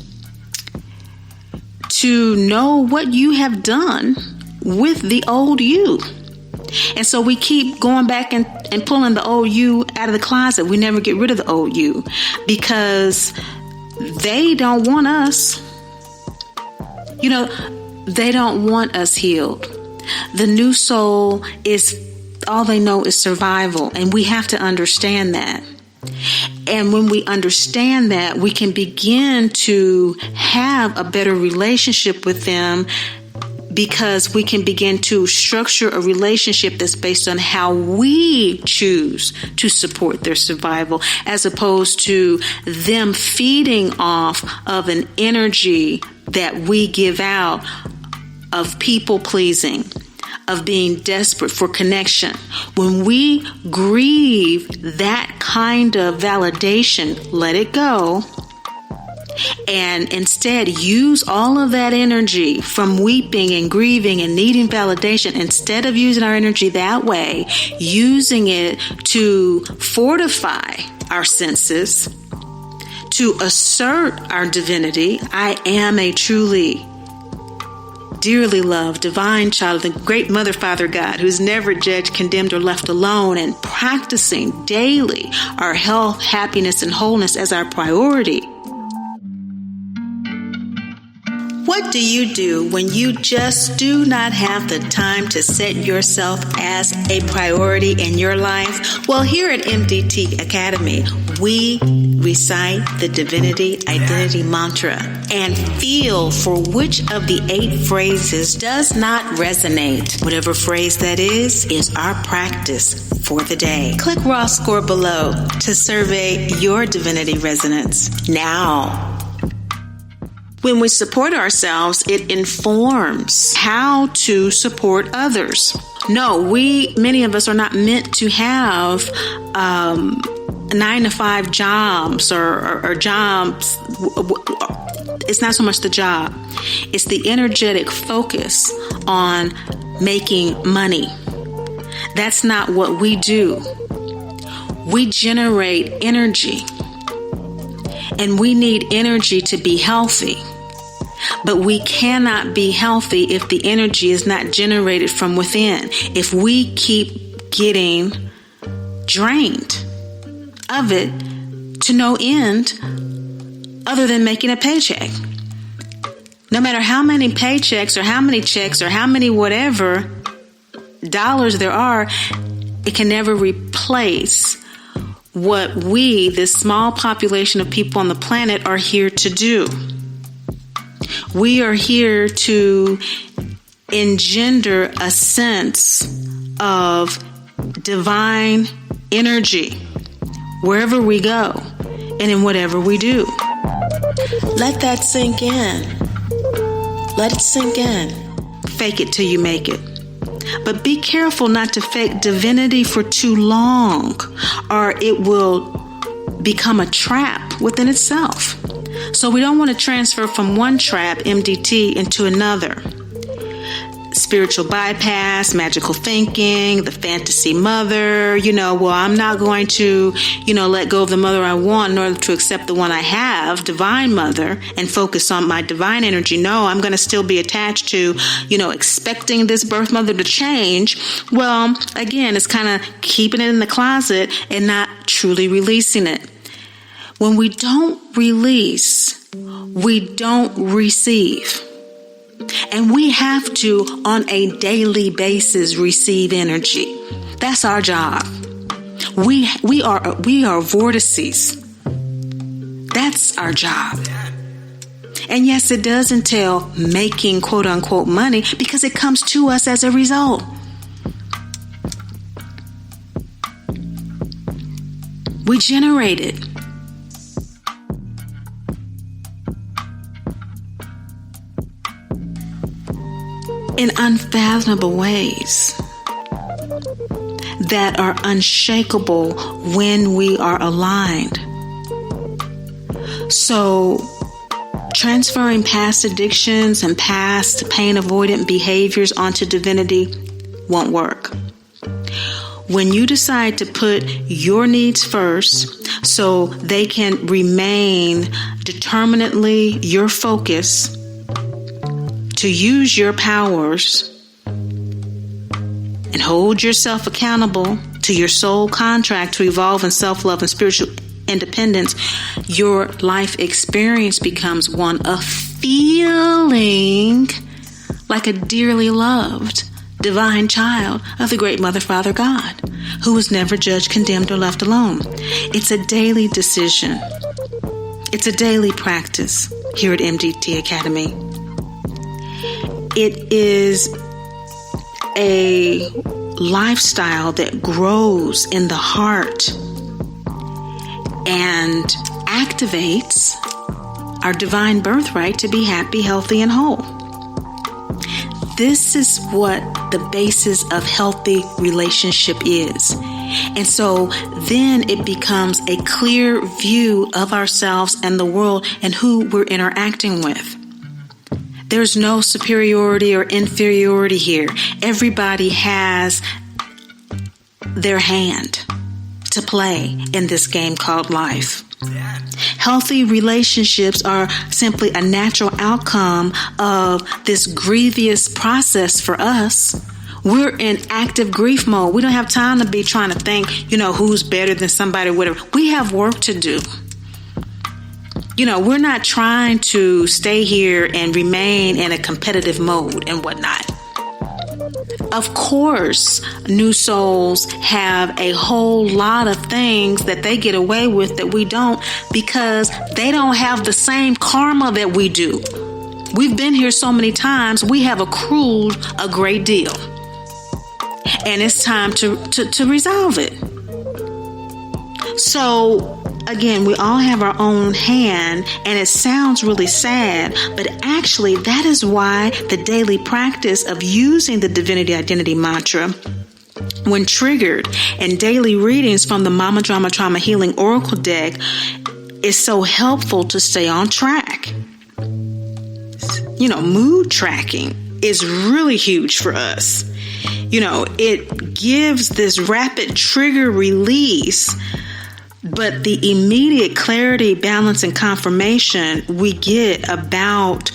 to know what you have done with the old you. And so we keep going back and pulling the old you out of the closet. We never get rid of the old you because they don't want us. You know, they don't want us healed. The new soul is, all they know is survival. And we have to understand that. And when we understand that, we can begin to have a better relationship with them, because we can begin to structure a relationship that's based on how we choose to support their survival, as opposed to them feeding off of an energy that we give out of people pleasing, of being desperate for connection. When we grieve that kind of validation, let it go. And instead use all of that energy from weeping and grieving and needing validation. Instead of using our energy that way, using it to fortify our senses, to assert our divinity. I am a truly, dearly loved, divine child of the great Mother, Father, God, who's never judged, condemned, or left alone, and practicing daily our health, happiness, and wholeness as our priority. What do you do when you just do not have the time to set yourself as a priority in your life? Well, here at MDT Academy, we recite the Divinity Identity Mantra and feel for which of the 8 phrases does not resonate. Whatever phrase that is our practice for the day. Click raw score below to survey your divinity resonance now. When we support ourselves, it informs how to support others. No, many of us are not meant to have 9-to-5 jobs or jobs. It's not so much the job. It's the energetic focus on making money. That's not what we do. We generate energy. And we need energy to be healthy. But we cannot be healthy if the energy is not generated from within. If we keep getting drained of it to no end other than making a paycheck. No matter how many paychecks or how many checks or how many whatever dollars there are, it can never replace what we, this small population of people on the planet, are here to do. We are here to engender a sense of divine energy wherever we go and in whatever we do. Let that sink in. Let it sink in. Fake it till you make it. But be careful not to fake divinity for too long, or it will become a trap within itself. So we don't want to transfer from one trap, MDT, into another. Spiritual bypass, magical thinking, the fantasy mother, I'm not going to, let go of the mother I want in order to accept the one I have, divine mother, and focus on my divine energy. No, I'm going to still be attached to, expecting this birth mother to change. Well, again, it's kind of keeping it in the closet and not truly releasing it. When we don't release, we don't receive. And we have to, on a daily basis, receive energy. That's our job. We are vortices. That's our job. And yes, it does entail making quote unquote money because it comes to us as a result. We generate it. In unfathomable ways that are unshakable when we are aligned. So, transferring past addictions and past pain avoidant behaviors onto divinity won't work. When you decide to put your needs first so they can remain determinately your focus, to use your powers and hold yourself accountable to your soul contract to evolve in self-love and spiritual independence, your life experience becomes one of feeling like a dearly loved divine child of the great Mother, Father, God, who was never judged, condemned, or left alone. It's a daily decision. It's a daily practice here at MDT Academy. It is a lifestyle that grows in the heart and activates our divine birthright to be happy, healthy, and whole. This is what the basis of healthy relationship is. And so then it becomes a clear view of ourselves and the world and who we're interacting with. There's no superiority or inferiority here. Everybody has their hand to play in this game called life. Healthy relationships are simply a natural outcome of this grievous process for us. We're in active grief mode. We don't have time to be trying to think, who's better than somebody, whatever. We have work to do. We're not trying to stay here and remain in a competitive mode and whatnot. Of course, new souls have a whole lot of things that they get away with that we don't, because they don't have the same karma that we do. We've been here so many times, we have accrued a great deal. And it's time to resolve it. So, again, we all have our own hand, and it sounds really sad, but actually that is why the daily practice of using the Divinity Identity Mantra, when triggered, and daily readings from the Mama Drama Trauma Healing Oracle deck is so helpful to stay on track. Mood tracking is really huge for us. It gives this rapid trigger release, but the immediate clarity, balance, and confirmation we get about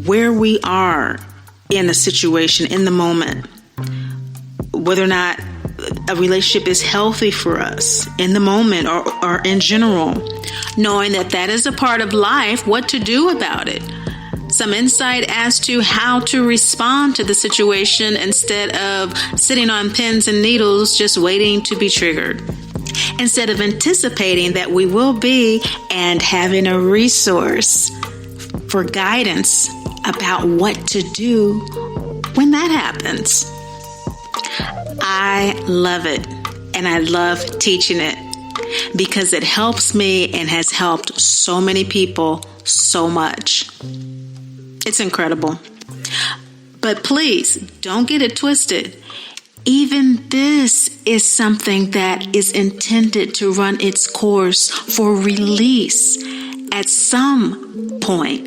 where we are in a situation, in the moment, whether or not a relationship is healthy for us in the moment or in general, knowing that is a part of life, what to do about it. Some insight as to how to respond to the situation instead of sitting on pins and needles just waiting to be triggered. Instead of anticipating that we will be, and having a resource for guidance about what to do when that happens. I love it, and I love teaching it because it helps me and has helped so many people so much. It's incredible. But please, don't get it twisted. Even this is something that is intended to run its course for release at some point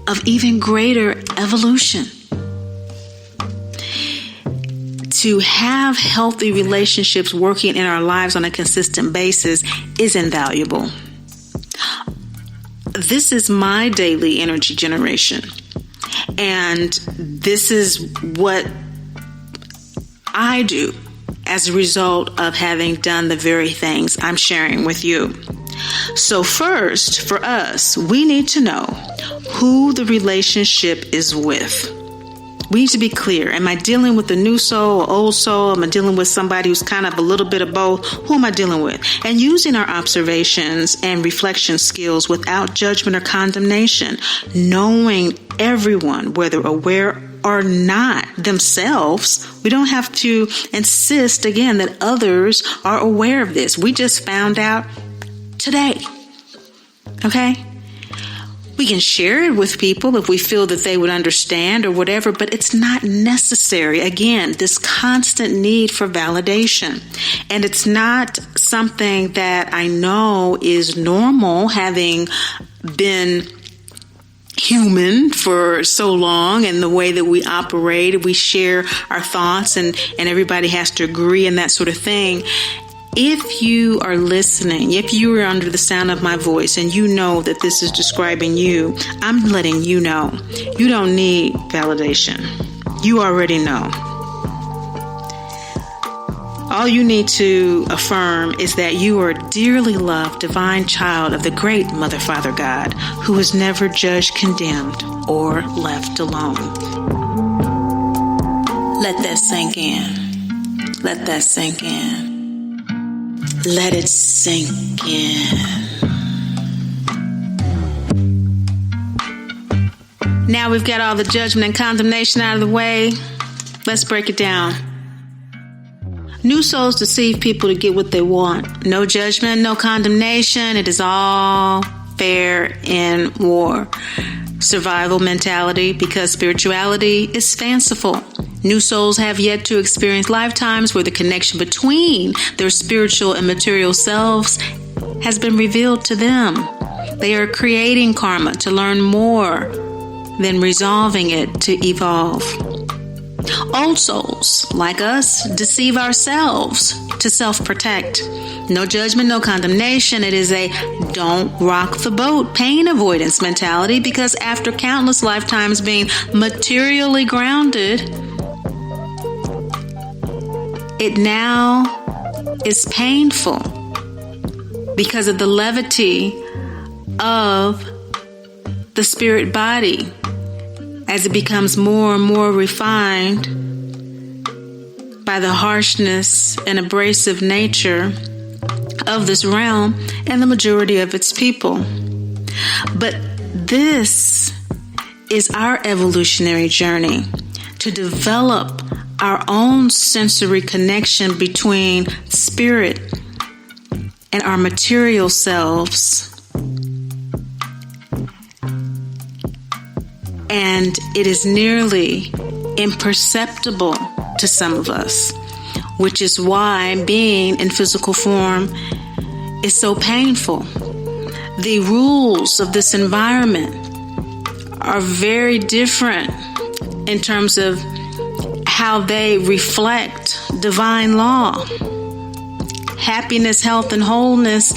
of even greater evolution. To have healthy relationships working in our lives on a consistent basis is invaluable. This is my daily energy generation, and this is what I do as a result of having done the very things I'm sharing with you. So first, for us, we need to know who the relationship is with. We need to be clear. Am I dealing with a new soul or old soul? Am I dealing with somebody who's kind of a little bit of both? Who am I dealing with? And using our observations and reflection skills without judgment or condemnation, knowing everyone, whether aware or not themselves. We don't have to insist, again, that others are aware of this. We just found out today. Okay? We can share it with people if we feel that they would understand or whatever, but it's not necessary. Again, this constant need for validation. And it's not something that I know is normal, having been human for so long, and the way that we operate, we share our thoughts and everybody has to agree and that sort of thing. If you are listening, if you are under the sound of my voice and you know that this is describing you, I'm letting you know. You don't need validation. You already know. All you need to affirm is that you are a dearly loved divine child of the great Mother, Father, God, who is never judged, condemned, or left alone. Let that sink in. Let that sink in. Let it sink in. Now we've got all the judgment and condemnation out of the way. Let's break it down. New souls deceive people to get what they want. No judgment, no condemnation. It is all fair in war. survival mentality because spirituality is fanciful. New souls have yet to experience lifetimes where the connection between their spiritual and material selves has been revealed to them. They are creating karma to learn more than resolving it to evolve. Old souls, like us, deceive ourselves to self-protect. No judgment, no condemnation. It is a don't rock the boat pain avoidance mentality because after countless lifetimes being materially grounded, it now is painful because of the levity of the spirit body as it becomes more and more refined by the harshness and abrasive nature of this realm and the majority of its people. But this is our evolutionary journey to develop our own sensory connection between spirit and our material selves. And it is nearly imperceptible to some of us, which is why being in physical form is so painful. The rules of this environment are very different in terms of how they reflect divine law. Happiness, health, and wholeness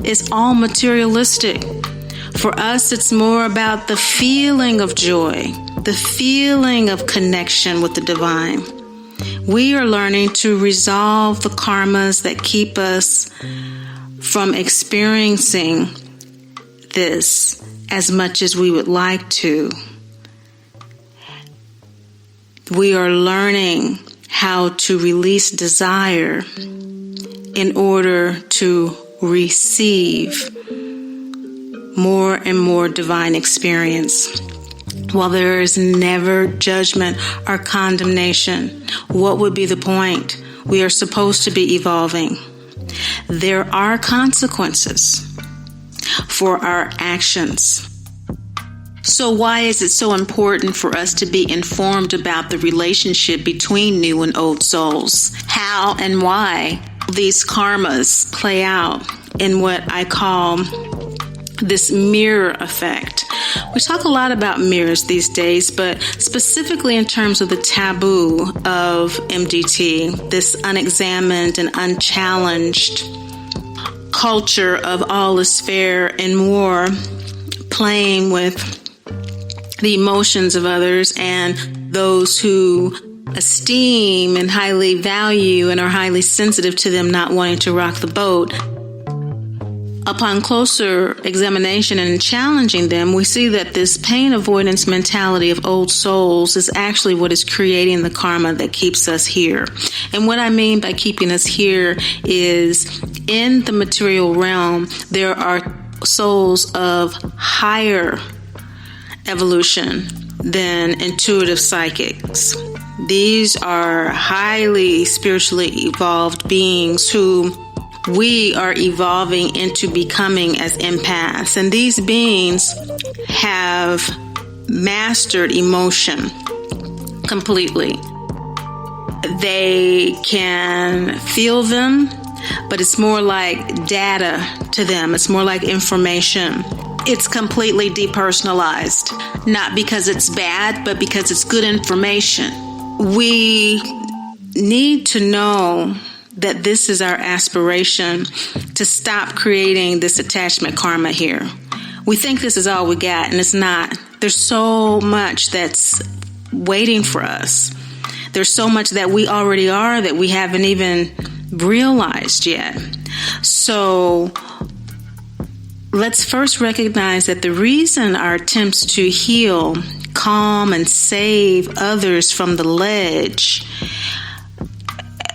is all materialistic. For us, it's more about the feeling of joy, the feeling of connection with the divine. We are learning to resolve the karmas that keep us from experiencing this as much as we would like to. We are learning how to release desire in order to receive more and more divine experience. While there is never judgment or condemnation, what would be the point? We are supposed to be evolving. There are consequences for our actions. So why is it so important for us to be informed about the relationship between new and old souls? How and why these karmas play out in what I call this mirror effect. We talk a lot about mirrors these days, but specifically in terms of the taboo of MDT, this unexamined and unchallenged culture of all is fair and more, playing with the emotions of others and those who esteem and highly value and are highly sensitive to them not wanting to rock the boat. Upon closer examination and challenging them, we see that this pain avoidance mentality of old souls is actually what is creating the karma that keeps us here. And what I mean by keeping us here is in the material realm, there are souls of higher evolution than intuitive psychics. These are highly spiritually evolved beings who we are evolving into becoming as empaths. And these beings have mastered emotion completely. They can feel them, but it's more like data to them. It's more like information. It's completely depersonalized, not because it's bad, but because it's good information. We need to know that this is our aspiration to stop creating this attachment karma here. We think this is all we got, and it's not. There's so much that's waiting for us. There's so much that we already are that we haven't even realized yet. So let's first recognize that the reason our attempts to heal, calm, and save others from the ledge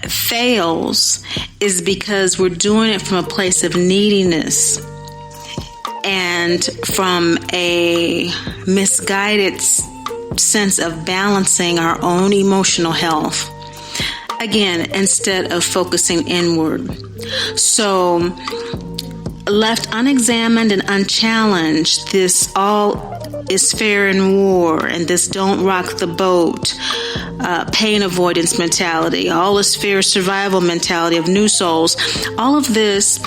fails is because we're doing it from a place of neediness and from a misguided sense of balancing our own emotional health. Again, instead of focusing inward. So, left unexamined and unchallenged, this all is fair in war, and this don't rock the boat, pain avoidance mentality, all is fair survival mentality of new souls. All of this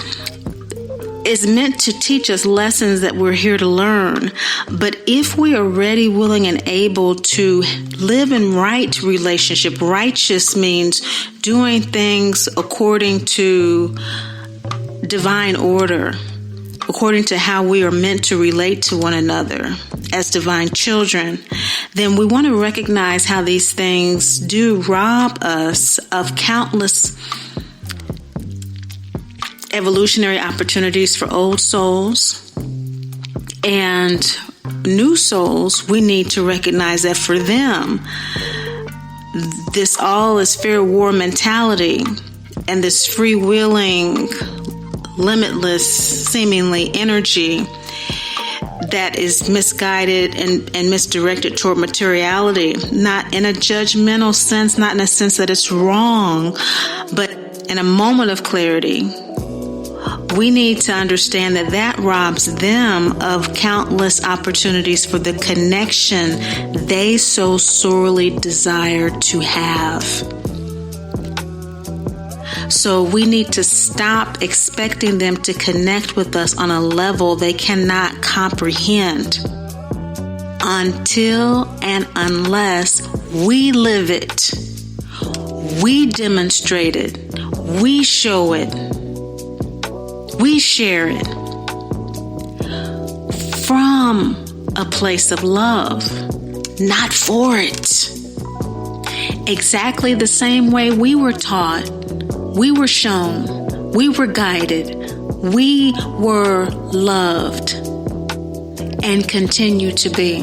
is meant to teach us lessons that we're here to learn. But if we are ready, willing, and able to live in right relationship, righteous means doing things according to divine order, according to how we are meant to relate to one another as divine children, then we want to recognize how these things do rob us of countless evolutionary opportunities for old souls and new souls. We need to recognize that for them, this all is fair war mentality and this freewheeling, limitless, seemingly energy that is misguided and misdirected toward materiality, not in a judgmental sense, not in a sense that it's wrong, but in a moment of clarity. We need to understand that that robs them of countless opportunities for the connection they so sorely desire to have. So we need to stop expecting them to connect with us on a level they cannot comprehend until and unless we live it, we demonstrate it, we show it, we share it from a place of love, not for it. Exactly the same way we were taught, we were shown, we were guided, we were loved, and continue to be.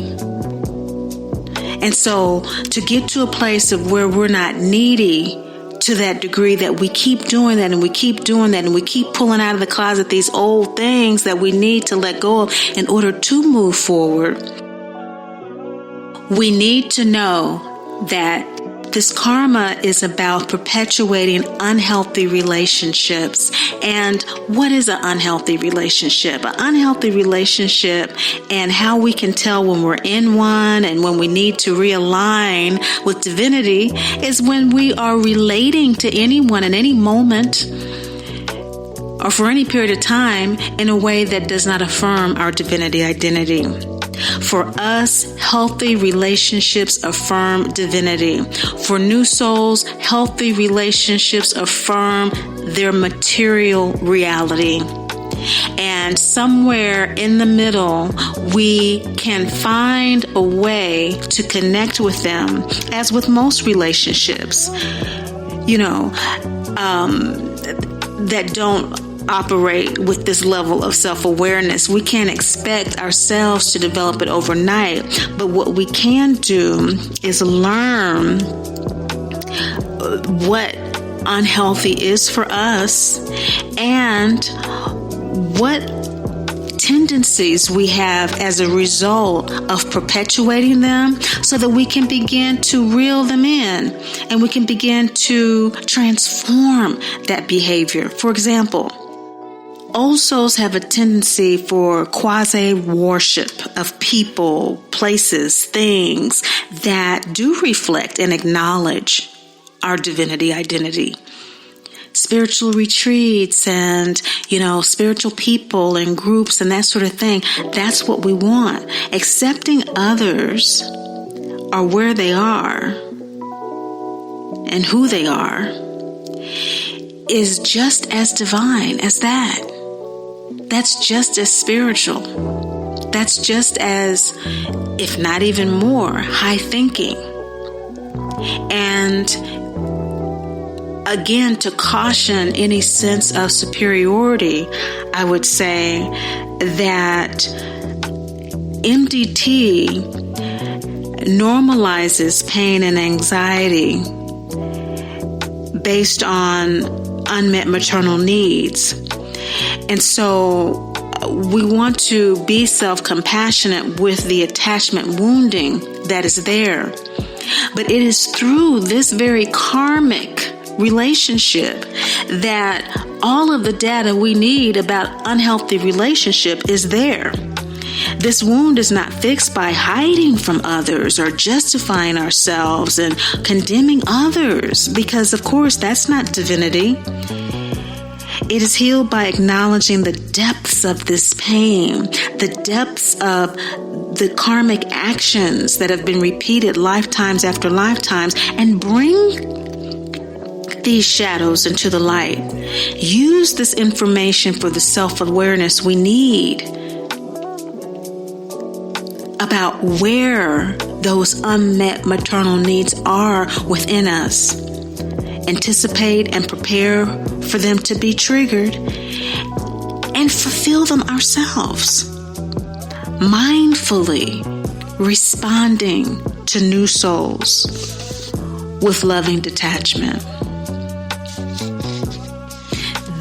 And so to get to a place of where we're not needy to that degree that we keep doing that and we keep doing that and we keep pulling out of the closet these old things that we need to let go of in order to move forward, we need to know that this karma is about perpetuating unhealthy relationships. And what is an unhealthy relationship? An unhealthy relationship, and how we can tell when we're in one and when we need to realign with divinity, is when we are relating to anyone in any moment or for any period of time in a way that does not affirm our divinity identity. For us, healthy relationships affirm divinity. For new souls, healthy relationships affirm their material reality. And somewhere in the middle, we can find a way to connect with them, as with most relationships, that don't operate with this level of self-awareness. We can't expect ourselves to develop it overnight, but what we can do is learn what unhealthy is for us and what tendencies we have as a result of perpetuating them, so that we can begin to reel them in and we can begin to transform that behavior. For example, old souls have a tendency for quasi-worship of people, places, things that do reflect and acknowledge our divinity identity. Spiritual retreats and, spiritual people and groups and that sort of thing. That's what we want. Accepting others are where they are and who they are is just as divine as that. That's just as spiritual. That's just as, if not even more, high thinking. And again, to caution any sense of superiority, I would say that MDT normalizes pain and anxiety based on unmet maternal needs. And so we want to be self-compassionate with the attachment wounding that is there. But it is through this very karmic relationship that all of the data we need about unhealthy relationship is there. This wound is not fixed by hiding from others or justifying ourselves and condemning others, because, of course, that's not divinity. It is healed by acknowledging the depths of this pain, the depths of the karmic actions that have been repeated lifetimes after lifetimes, and bring these shadows into the light. Use this information for the self-awareness we need about where those unmet maternal needs are within us. Anticipate and prepare for them to be triggered and fulfill them ourselves. Mindfully responding to new souls with loving detachment.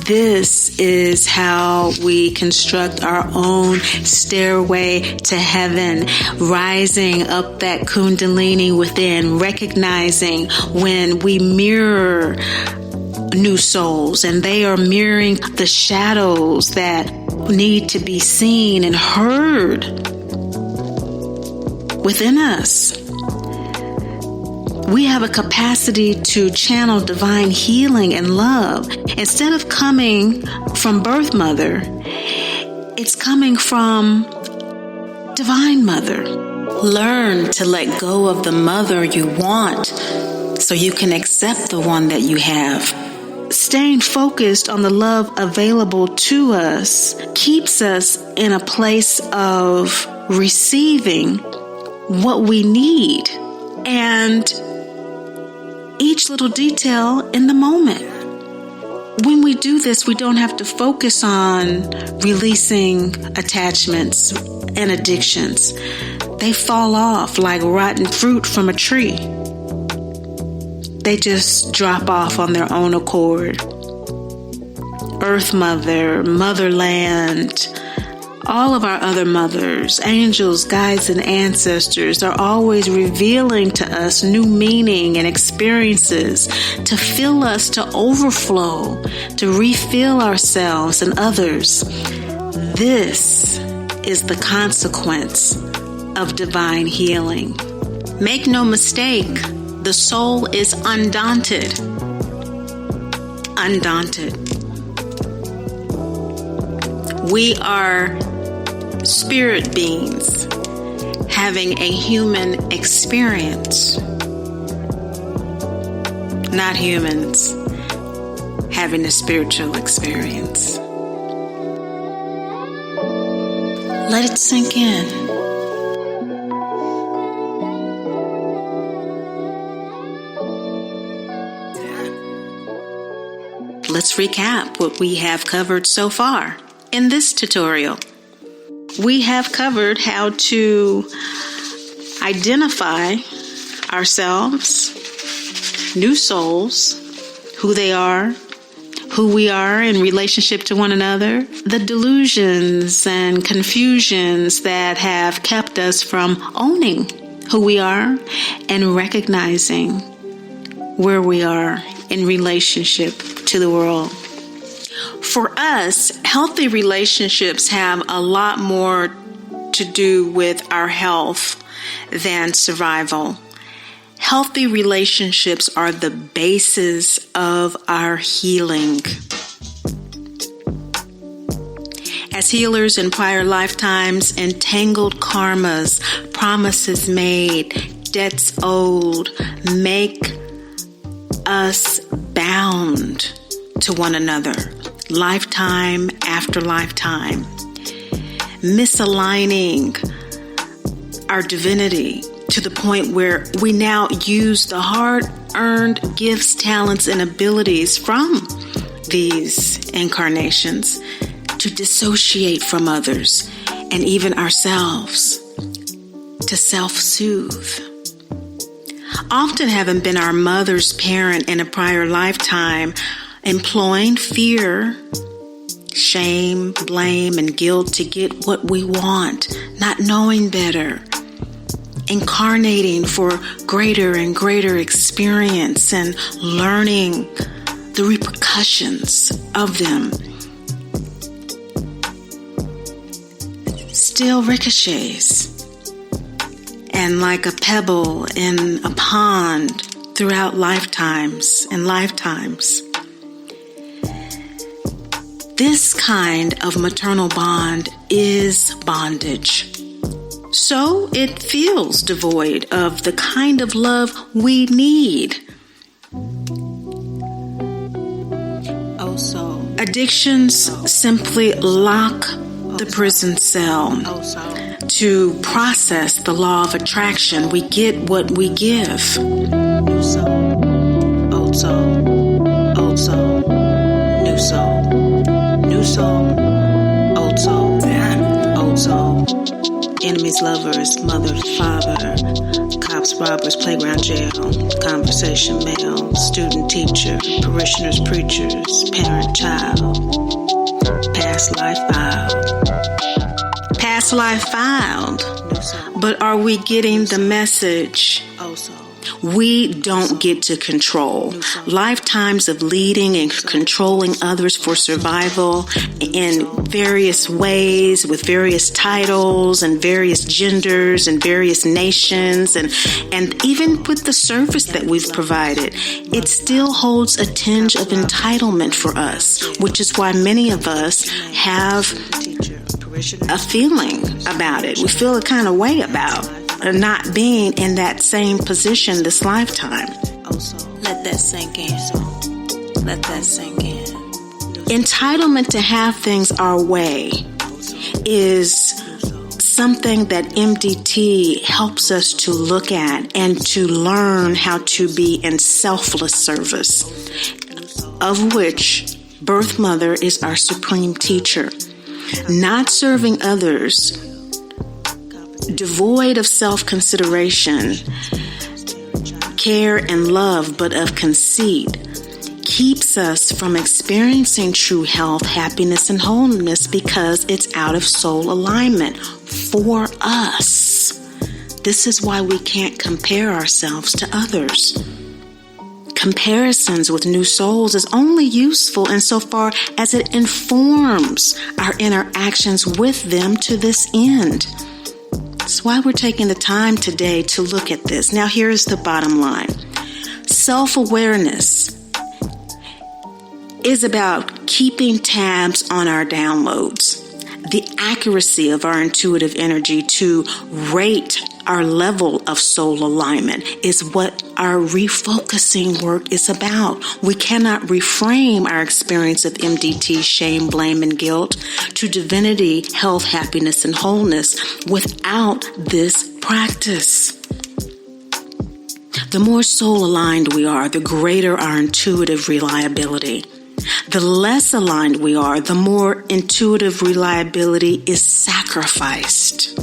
This is how we construct our own stairway to heaven, rising up that kundalini within, recognizing when we mirror new souls and they are mirroring the shadows that need to be seen and heard within us. We have a capacity to channel divine healing and love. Instead of coming from birth mother, it's coming from divine mother. Learn to let go of the mother you want so you can accept the one that you have. Staying focused on the love available to us keeps us in a place of receiving what we need and each little detail in the moment. When we do this, we don't have to focus on releasing attachments and addictions. They fall off like rotten fruit from a tree. They just drop off on their own accord. Earth Mother, Motherland, all of our other mothers, angels, guides, and ancestors are always revealing to us new meaning and experiences to fill us to overflow, to refill ourselves and others. This is the consequence of divine healing. Make no mistake, the soul is undaunted. Undaunted. We are spirit beings having a human experience, not humans having a spiritual experience. Let it sink in. Let's recap what we have covered so far in this tutorial. We have covered how to identify ourselves, new souls, who they are, who we are in relationship to one another, the delusions and confusions that have kept us from owning who we are and recognizing where we are in relationship to the world. For us, healthy relationships have a lot more to do with our health than survival. Healthy relationships are the basis of our healing. As healers in prior lifetimes, entangled karmas, promises made, debts owed, make us bound to one another, lifetime after lifetime, misaligning our divinity to the point where we now use the hard-earned gifts, talents, and abilities from these incarnations to dissociate from others and even ourselves, to self-soothe. Often having been our mother's parent in a prior lifetime, employing fear, shame, blame, and guilt to get what we want, not knowing better, incarnating for greater and greater experience and learning the repercussions of them. still ricochets. And like a pebble in a pond throughout lifetimes and lifetimes. This kind of maternal bond is bondage. So it feels devoid of the kind of love we need. Addictions simply lock the prison cell. To process the law of attraction, we get what we give. New soul, old soul, old soul, new soul, new soul, old soul, old soul. Enemies, lovers, mother, father, cops, robbers, playground, jail, conversation, mail, student, teacher, parishioners, preachers, parent, child, past life filed. Past life filed. But are we getting the message? We don't get to control. Lifetimes of leading and controlling others for survival in various ways, with various titles and various genders and various nations, and even with the service that we've provided, it still holds a tinge of entitlement for us, which is why many of us have a feeling about it. We feel a kind of way about not being in that same position this lifetime. Let that sink in. Let that sink in. Entitlement to have things our way is something that MDT helps us to look at and to learn how to be in selfless service, of which Birth Mother is our supreme teacher. Not serving others devoid of self-consideration, care, and love, but of conceit, keeps us from experiencing true health, happiness, and wholeness because it's out of soul alignment for us. This is why we can't compare ourselves to others. Comparisons with new souls is only useful insofar as it informs our interactions with them to this end. That's why we're taking the time today to look at this. Now, here's the bottom line. Self-awareness is about keeping tabs on our downloads, the accuracy of our intuitive energy to rate our level of soul alignment is what our refocusing work is about. We cannot reframe our experience of MDT, shame, blame, and guilt to divinity, health, happiness, and wholeness without this practice. The more soul aligned we are, the greater our intuitive reliability. The less aligned we are, the more intuitive reliability is sacrificed.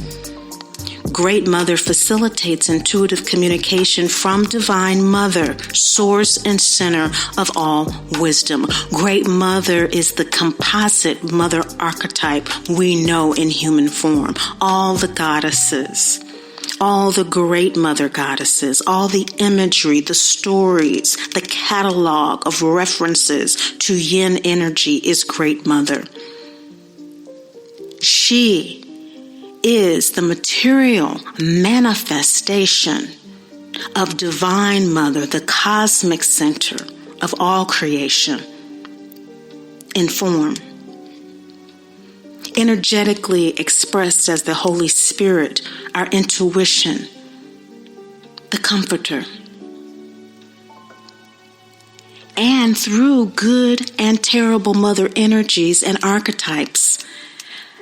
Great Mother facilitates intuitive communication from Divine Mother, source and center of all wisdom. Great Mother is the composite mother archetype we know in human form. All the goddesses, all the great mother goddesses, all the imagery, the stories, the catalog of references to yin energy is Great Mother. She is the material manifestation of Divine Mother, the cosmic center of all creation in form, energetically expressed as the Holy Spirit, our intuition, the comforter, and through good and terrible mother energies and archetypes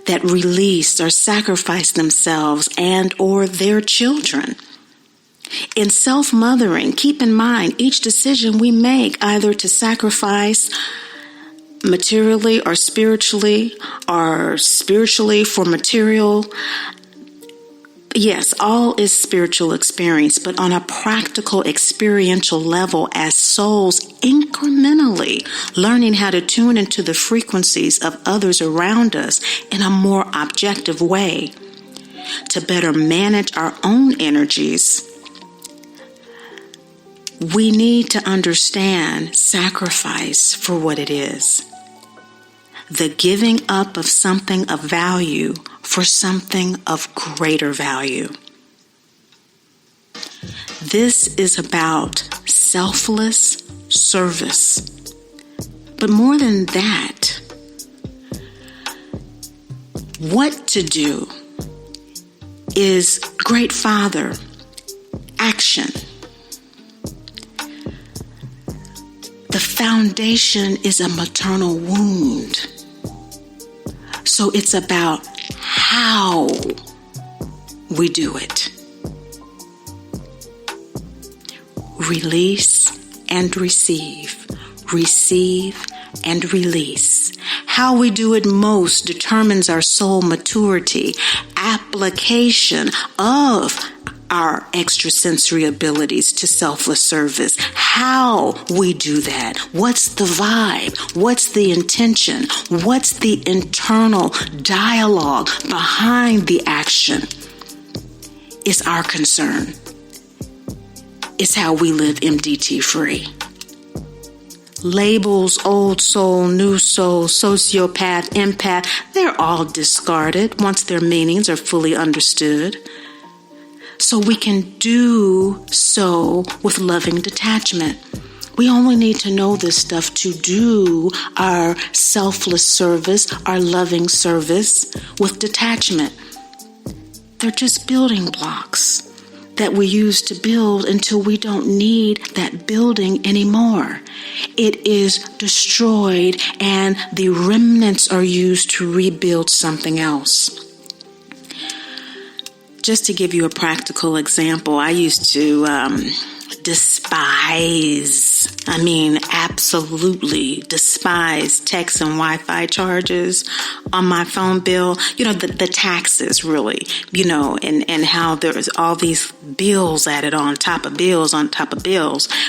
that release or sacrifice themselves and or their children. In self-mothering, keep in mind each decision we make either to sacrifice materially or spiritually for material. Yes, all is spiritual experience, but on a practical experiential level as souls incrementally learning how to tune into the frequencies of others around us in a more objective way to better manage our own energies. We need to understand sacrifice for what it is. the giving up of something of value for something of greater value. This is about selfless service. But more than that, what to do is great Father action. The foundation is a maternal wound. So it's about how we do it. Release and receive. Receive and release. How we do it most determines our soul maturity, application of our extrasensory abilities to selfless service. How we do that. What's the vibe? What's the intention? What's the internal dialogue behind the action? It's our concern. It's how we live MDT free. Labels, old soul, new soul, sociopath, empath, they're all discarded once their meanings are fully understood. So we can do so with loving detachment. We only need to know this stuff to do our selfless service, our loving service with detachment. They're just building blocks that we use to build until we don't need that building anymore. It is destroyed and the remnants are used to rebuild something else. Just to give you a practical example, I used to absolutely despise text and Wi-Fi charges on my phone bill. You know, the taxes really, and how there's all these bills added on top of bills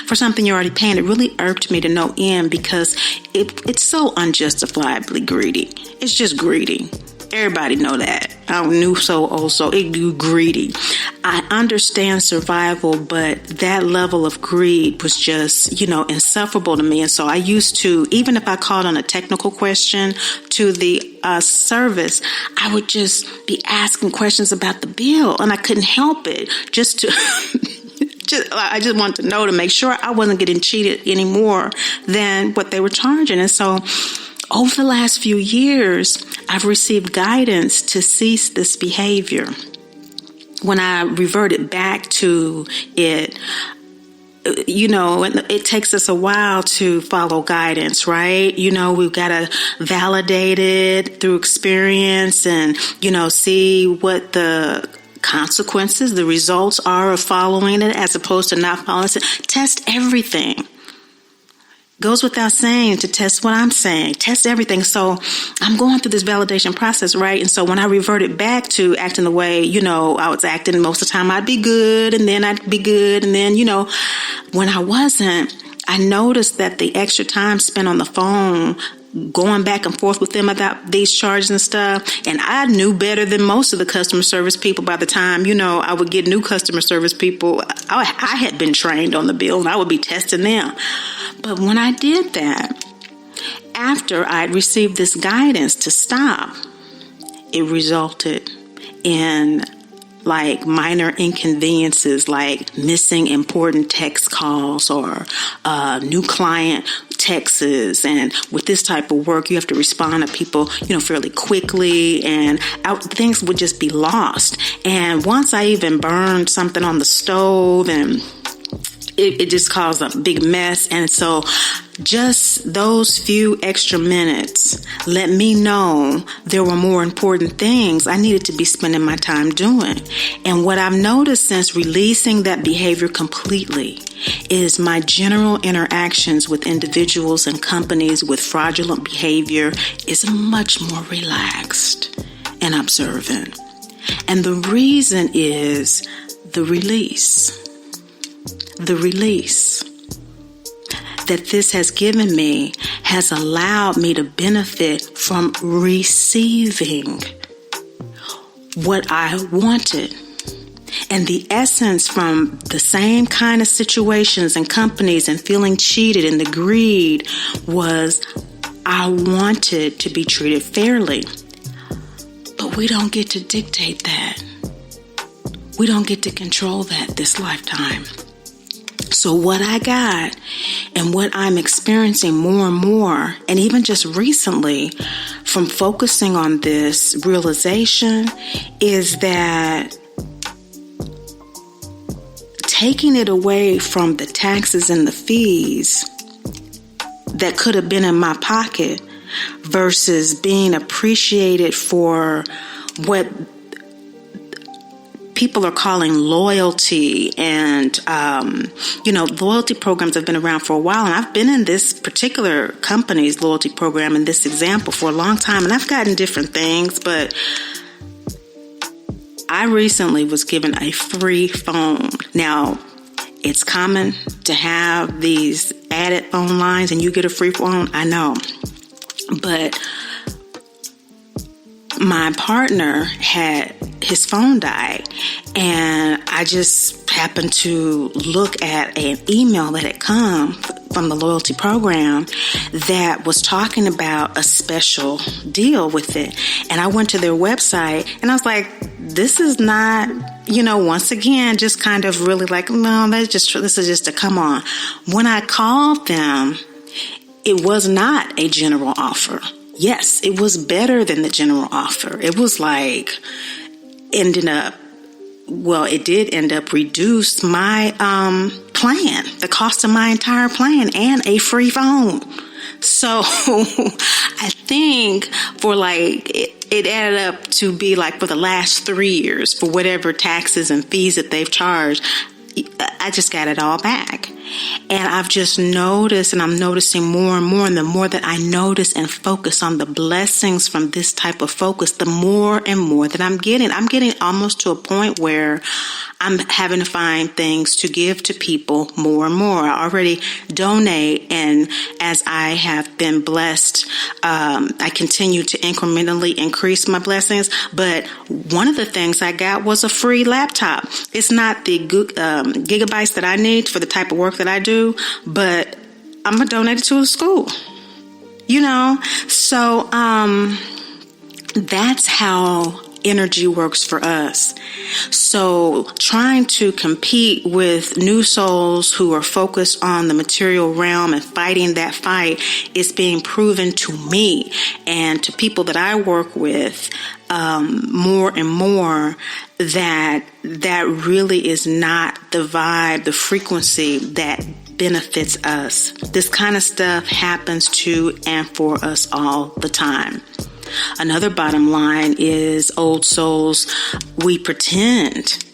for something you're already paying. It really irked me to no end because it's so unjustifiably greedy. It's just greedy. Everybody know that. I knew so also. It grew greedy. I understand survival, but that level of greed was just, insufferable to me. And so I used to, even if I called on a technical question to the service, I would just be asking questions about the bill, and I couldn't help it. I just wanted to know to make sure I wasn't getting cheated any more than what they were charging. And so over the last few years, I've received guidance to cease this behavior. When I reverted back to it, it takes us a while to follow guidance, right? We've got to validate it through experience and, see what the consequences, the results are of following it as opposed to not following it. Test everything. Goes without saying to test what I'm saying. Test everything. So I'm going through this validation process, right? And so when I reverted back to acting the way, I was acting, most of the time I'd be good and then I'd be good. And then, when I wasn't, I noticed that the extra time spent on the phone going back and forth with them about these charges and stuff. And I knew better than most of the customer service people by the time, I would get new customer service people. I had been trained on the bill and I would be testing them. But when I did that, after I'd received this guidance to stop, it resulted in minor inconveniences like missing important text calls or new client texts. And with this type of work, you have to respond to people, fairly quickly, and things would just be lost. And once I even burned something on the stove, and it just caused a big mess. And so just those few extra minutes let me know there were more important things I needed to be spending my time doing. And what I've noticed since releasing that behavior completely is my general interactions with individuals and companies with fraudulent behavior is much more relaxed and observant. And the reason is the release. The release that this has given me has allowed me to benefit from receiving what I wanted. And the essence from the same kind of situations and companies and feeling cheated and the greed was I wanted to be treated fairly. But we don't get to dictate that. We don't get to control that this lifetime. So what I got and what I'm experiencing more and more, and even just recently from focusing on this realization, is that taking it away from the taxes and the fees that could have been in my pocket versus being appreciated for what people are calling loyalty. And, loyalty programs have been around for a while. And I've been in this particular company's loyalty program in this example for a long time. And I've gotten different things, but I recently was given a free phone. Now, it's common to have these added phone lines and you get a free phone. I know. But my partner had his phone died, and I just happened to look at an email that had come from the loyalty program that was talking about a special deal with it. And I went to their website and I was like, this is not, once again, just kind of really like, no, this is just a come on. When I called them, it was not a general offer. Yes, it was better than the general offer. It was like it did end up reduce my plan, the cost of my entire plan, and a free phone. So I think for it added up to be like for the last 3 years, for whatever taxes and fees that they've charged, I just got it all back. And I've just noticed, and I'm noticing more and more, and the more that I notice and focus on the blessings from this type of focus, the more and more that I'm getting almost to a point where I'm having to find things to give to people more and more. I already donate, and as I have been blessed, I continue to incrementally increase my blessings. But one of the things I got was a free laptop. It's not the gigabytes that I need for the type of work that I do, but I'm going to donate it to a school. So that's how energy works for us. So trying to compete with new souls who are focused on the material realm and fighting that fight is being proven to me and to people that I work with more and more that really is not the vibe, the frequency that benefits us. This kind of stuff happens to and for us all the time. Another bottom line is old souls, we pretend.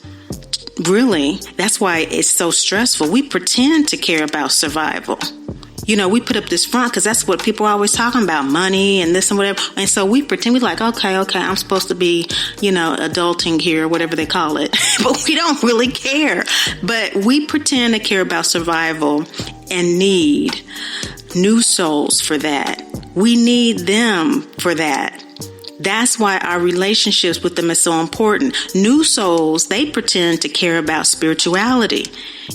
Really, that's why it's so stressful. We pretend to care about survival. We put up this front because that's what people are always talking about, money and this and whatever. And so we pretend we're like, okay, I'm supposed to be, adulting here, whatever they call it. But we don't really care. But we pretend to care about survival and need new souls for that. We need them for that. That's why our relationships with them is so important. New souls, they pretend to care about spirituality,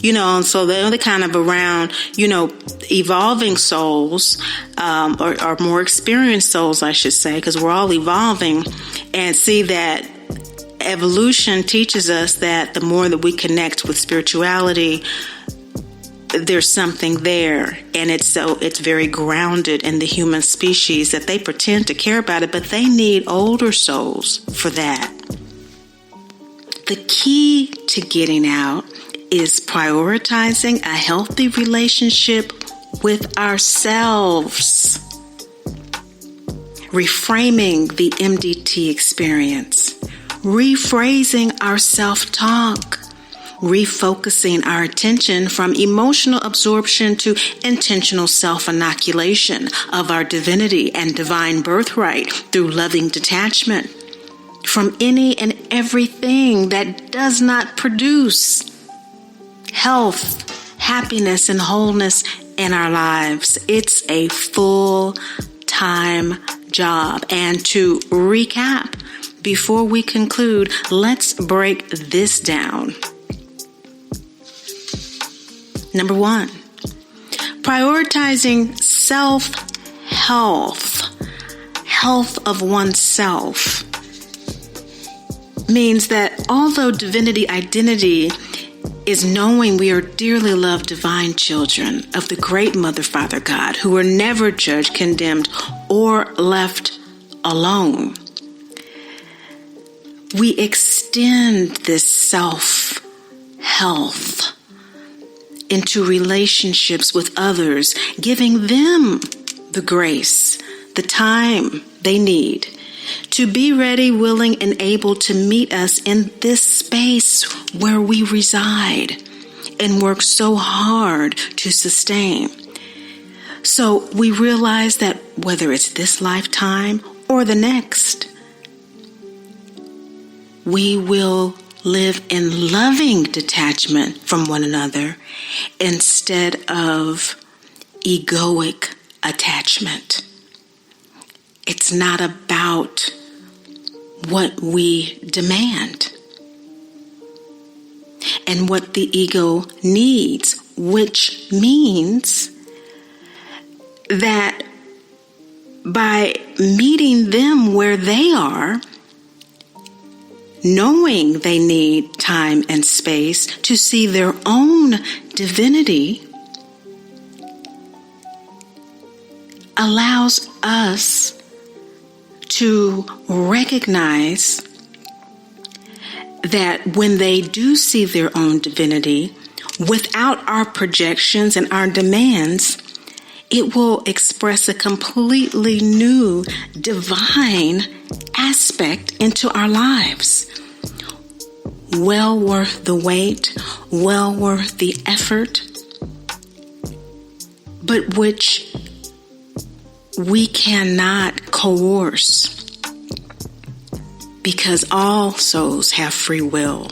and so they're kind of around, evolving souls, or more experienced souls, I should say, because we're all evolving, and see that evolution teaches us that the more that we connect with spirituality, there's something there, and it's very grounded in the human species that they pretend to care about it, but they need older souls for that. The key to getting out is prioritizing a healthy relationship with ourselves, reframing the MDT experience, rephrasing our self-talk, refocusing our attention from emotional absorption to intentional self-inoculation of our divinity and divine birthright through loving detachment from any and everything that does not produce health, happiness, and wholeness in our lives. It's a full-time job. And to recap, before we conclude, let's break this down. Number 1, prioritizing health of oneself, means that although divinity identity is knowing we are dearly loved divine children of the great Mother, Father, God, who are never judged, condemned, or left alone, we extend this self-health into relationships with others, giving them the grace, the time they need to be ready, willing, and able to meet us in this space where we reside and work so hard to sustain. So we realize that whether it's this lifetime or the next, we will live in loving detachment from one another instead of egoic attachment. It's not about what we demand and what the ego needs, which means that by meeting them where they are, knowing they need time and space to see their own divinity, allows us to recognize that when they do see their own divinity, without our projections and our demands, it will express a completely new divine aspect into our lives. Well worth the wait, well worth the effort, but which we cannot coerce, because all souls have free will.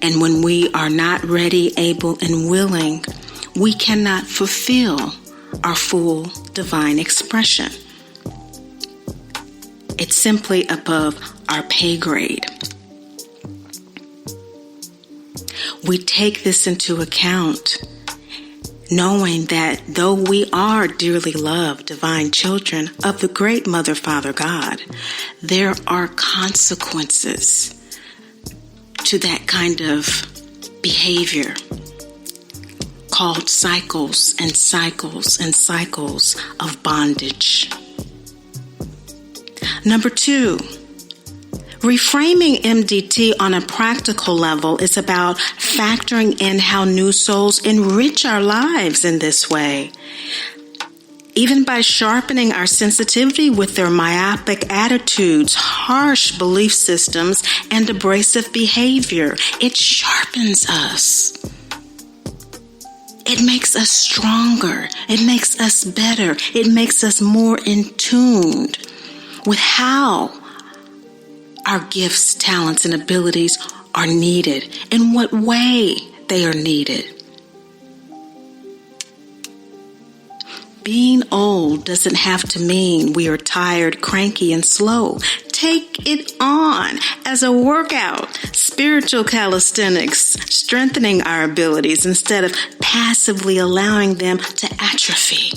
And when we are not ready, able, and willing, we cannot fulfill our full divine expression. It's simply above our pay grade. We take this into account, knowing that though we are dearly loved divine children of the great Mother, Father, God, there are consequences to that kind of behavior called cycles and cycles and cycles of bondage. Number 2, reframing MDT on a practical level is about factoring in how new souls enrich our lives in this way. Even by sharpening our sensitivity with their myopic attitudes, harsh belief systems, and abrasive behavior, it sharpens us. It makes us stronger. It makes us better. It makes us more in tune with how our gifts, talents, and abilities are needed, in what way they are needed. Being old doesn't have to mean we are tired, cranky, and slow. Take it on as a workout, spiritual calisthenics, strengthening our abilities instead of passively allowing them to atrophy.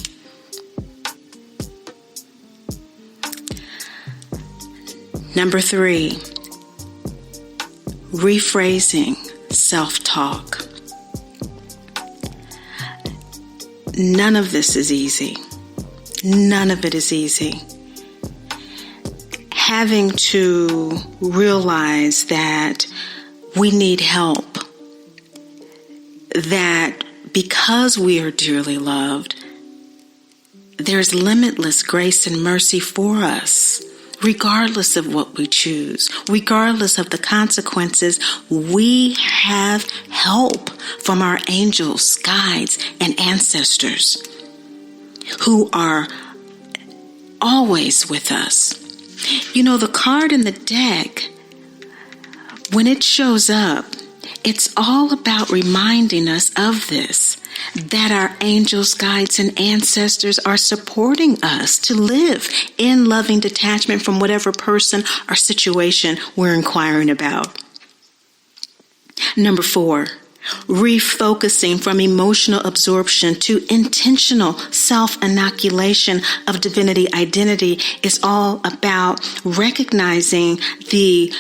Number 3, rephrasing self-talk. None of this is easy. None of it is easy. Having to realize that we need help, that because we are dearly loved, there's limitless grace and mercy for us. Regardless of what we choose, regardless of the consequences, we have help from our angels, guides, and ancestors who are always with us. You know, the card in the deck, when it shows up, it's all about reminding us of this, that our angels, guides, and ancestors are supporting us to live in loving detachment from whatever person or situation we're inquiring about. Number 4, Refocusing from emotional absorption to intentional self-inoculation of divinity identity is all about recognizing the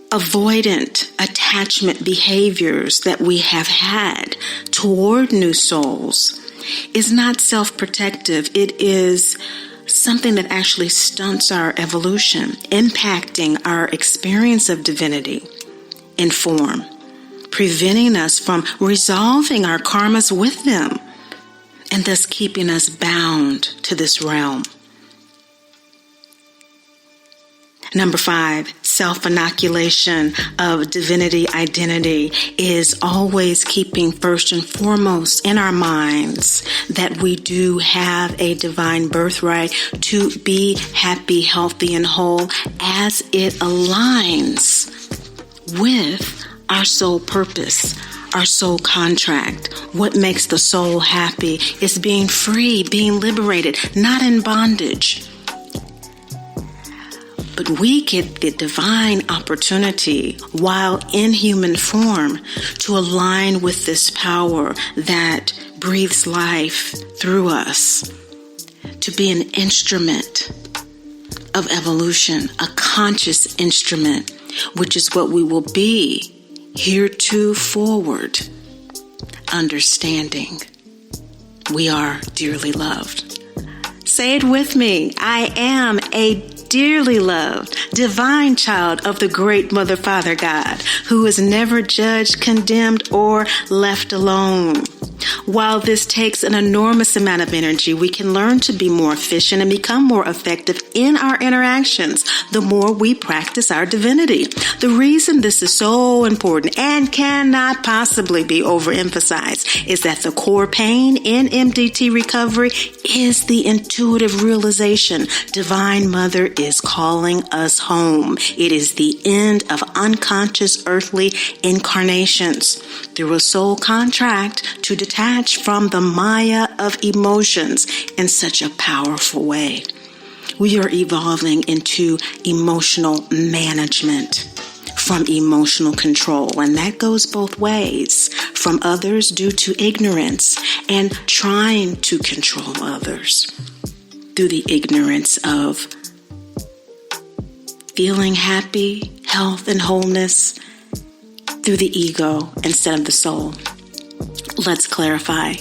avoidant attachment behaviors that we have had toward new souls. Is not self-protective. It is something that actually stunts our evolution, impacting our experience of divinity in form, preventing us from resolving our karmas with them, and thus keeping us bound to this realm. Number 5, self-inoculation of divinity identity is always keeping first and foremost in our minds that we do have a divine birthright to be happy, healthy, and whole as it aligns with our soul purpose, our soul contract. What makes the soul happy is being free, being liberated, not in bondage. But we get the divine opportunity while in human form to align with this power that breathes life through us, to be an instrument of evolution, a conscious instrument, which is what we will be heretofore, understanding we are dearly loved. Say it with me. I am a dearly loved, divine child of the great Mother, Father, God, who is never judged, condemned, or left alone. While this takes an enormous amount of energy, we can learn to be more efficient and become more effective in our interactions the more we practice our divinity. The reason this is so important and cannot possibly be overemphasized is that the core pain in MDT recovery is the intuitive realization Divine Mother is calling us home. It is the end of unconscious earthly incarnations through a soul contract to detach from the Maya of emotions in such a powerful way. We are evolving into emotional management from emotional control, and that goes both ways, from others due to ignorance and trying to control others through the ignorance of feeling happy, health, and wholeness through the ego instead of the soul. Let's clarify.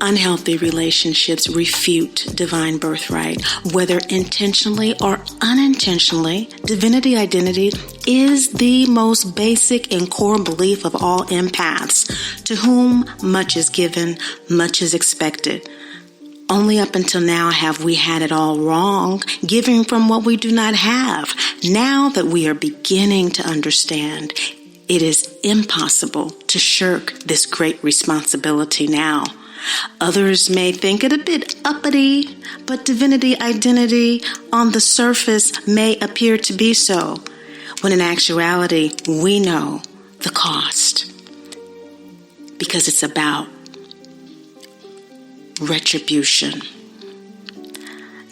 Unhealthy relationships refute divine birthright. Whether intentionally or unintentionally, divinity identity is the most basic and core belief of all empaths, to whom much is given, much is expected. Only up until now have we had it all wrong, giving from what we do not have. Now that we are beginning to understand, it is impossible to shirk this great responsibility now. Others may think it a bit uppity, but divinity identity on the surface may appear to be so, when in actuality, we know the cost. Because it's about retribution.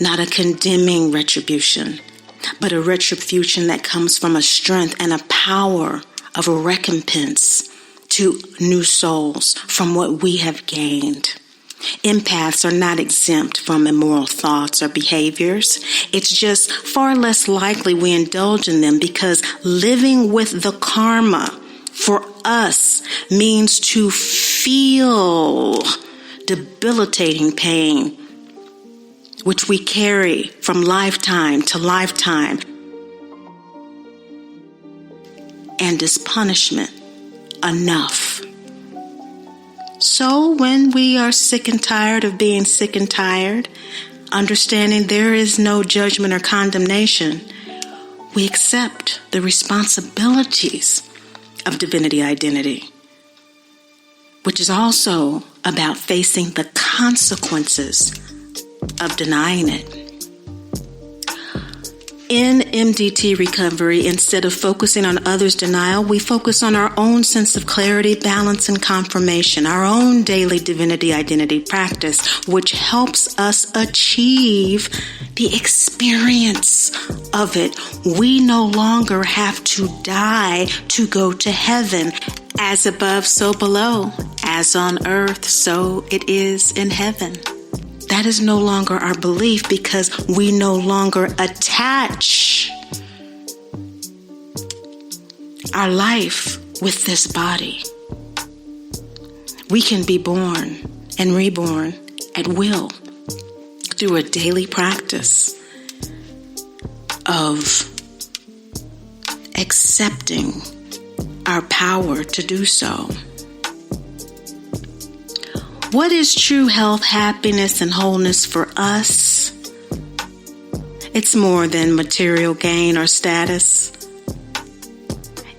Not a condemning retribution, but a retribution that comes from a strength and a power of a recompense to new souls from what we have gained. Empaths are not exempt from immoral thoughts or behaviors. It's just far less likely we indulge in them because living with the karma for us means to feel debilitating pain, which we carry from lifetime to lifetime, and is punishment enough. So when we are sick and tired of being sick and tired, understanding there is no judgment or condemnation, we accept the responsibilities of divinity identity, which is also about facing the consequences of denying it. In MDT recovery, instead of focusing on others' denial, we focus on our own sense of clarity, balance, and confirmation, our own daily divinity identity practice, which helps us achieve the experience of it. We no longer have to die to go to heaven. As above, so below. As on earth, so it is in heaven. That is no longer our belief because we no longer attach our life with this body. We can be born and reborn at will through a daily practice of accepting our power to do so. What is true health, happiness, and wholeness for us? It's more than material gain or status.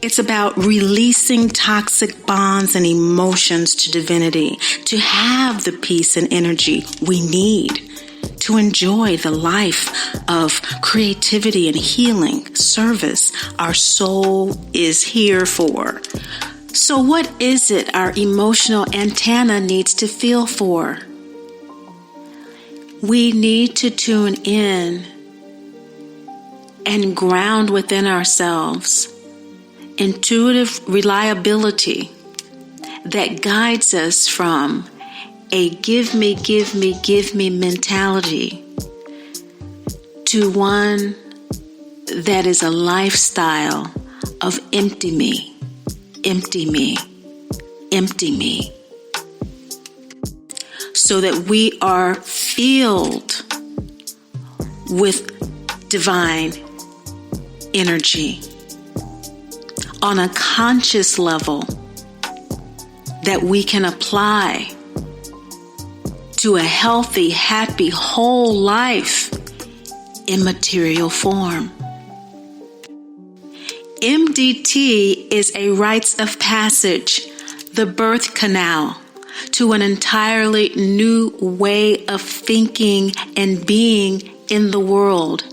It's about releasing toxic bonds and emotions to divinity, to have the peace and energy we need to enjoy the life of creativity and healing, service our soul is here for. So what is it our emotional antenna needs to feel for? We need to tune in and ground within ourselves intuitive reliability that guides us from a give me mentality to one that is a lifestyle of empty me. So that we are filled with divine energy on a conscious level that we can apply to a healthy, happy, whole life in material form. MDT is a rites of passage, the birth canal to an entirely new way of thinking and being in the world.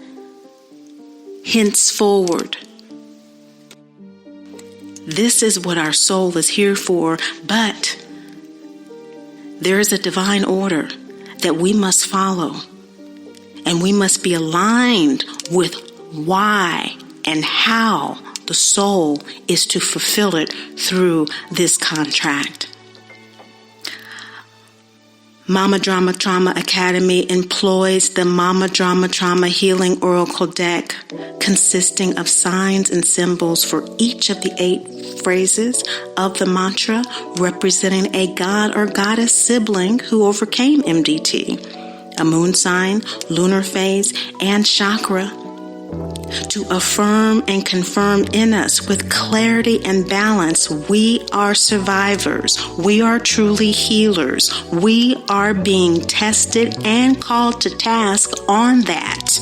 Henceforward, this is what our soul is here for, but there is a divine order that we must follow, and we must be aligned with why and how the soul is to fulfill it through this contract. Mama Drama Trauma Academy employs the Mama Drama Trauma Healing Oracle deck, consisting of signs and symbols for each of the 8 phrases of the mantra, representing a god or goddess sibling who overcame MDT, a moon sign, lunar phase, and chakra, to affirm and confirm in us with clarity and balance, we are survivors. We are truly healers. We are being tested and called to task on that.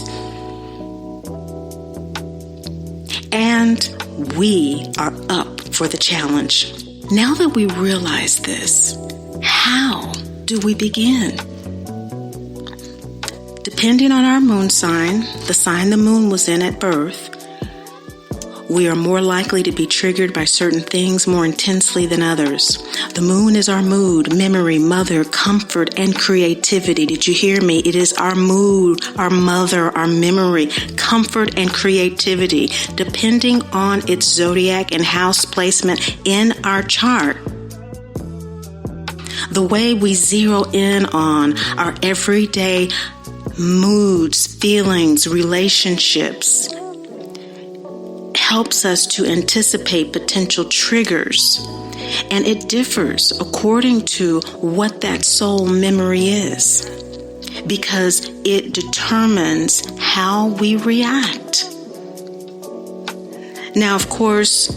And we are up for the challenge. Now that we realize this, how do we begin? Depending on our moon sign, the sign the moon was in at birth, we are more likely to be triggered by certain things more intensely than others. The moon is our mood, memory, mother, comfort, and creativity. Did you hear me? It is our mood, our mother, our memory, comfort, and creativity, depending on its zodiac and house placement in our chart. The way we zero in on our everyday moods, feelings, relationships helps us to anticipate potential triggers, and it differs according to what that soul memory is, because it determines how we react. Now, of course,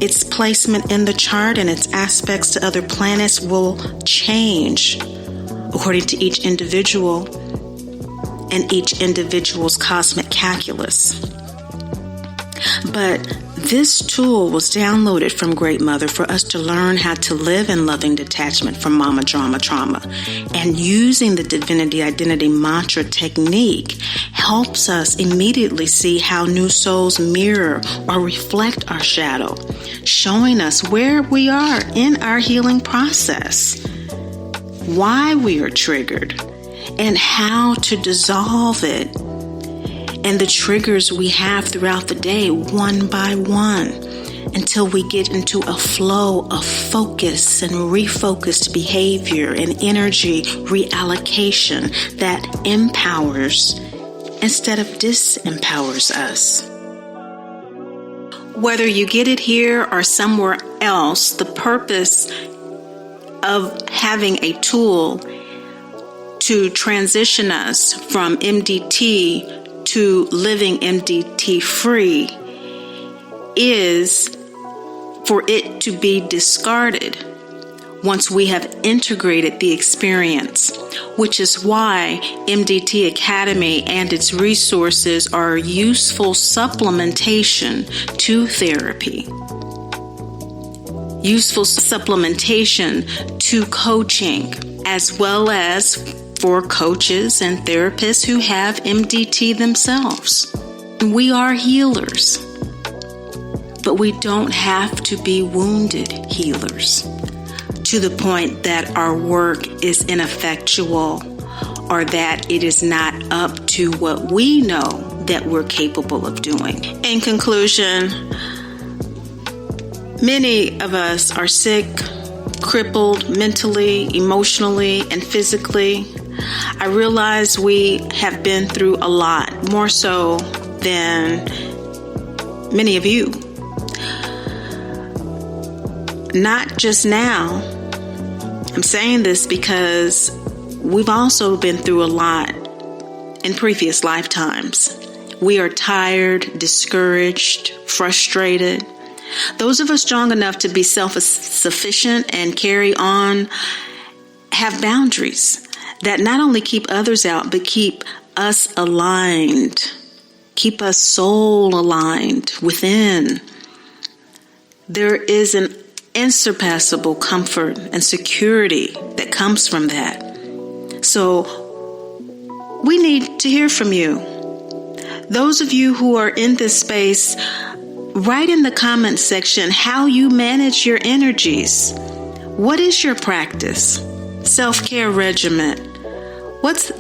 its placement in the chart and its aspects to other planets will change according to each individual and each individual's cosmic calculus. But This tool was downloaded from Great Mother for us to learn how to live in loving detachment from mama drama trauma. And using the Divinity Identity Mantra technique helps us immediately see how new souls mirror or reflect our shadow, showing us where we are in our healing process, why we are triggered, and how to dissolve it, and the triggers we have throughout the day, one by one, until we get into a flow of focus and refocused behavior and energy reallocation that empowers instead of disempowers us. Whether you get it here or somewhere else, the purpose of having a tool to transition us from MDT to living MDT free is for it to be discarded once we have integrated the experience, which is why MDT Academy and its resources are useful supplementation to therapy, useful supplementation to coaching, as well as for coaches and therapists who have MDT themselves. We are healers, but we don't have to be wounded healers to the point that our work is ineffectual or that it is not up to what we know that we're capable of doing. In conclusion, many of us are sick, crippled mentally, emotionally, and physically. I realize we have been through a lot, more so than many of you. Not just now. I'm saying this because we've also been through a lot in previous lifetimes. We are tired, discouraged, frustrated. Those of us strong enough to be self-sufficient and carry on have boundaries that not only keep others out, but keep us aligned, keep us soul aligned within. There is an unsurpassable comfort and security that comes from that. So we need to hear from you. Those of you who are in this space, write in the comments section how you manage your energies. What is your practice? Self-care regimen. What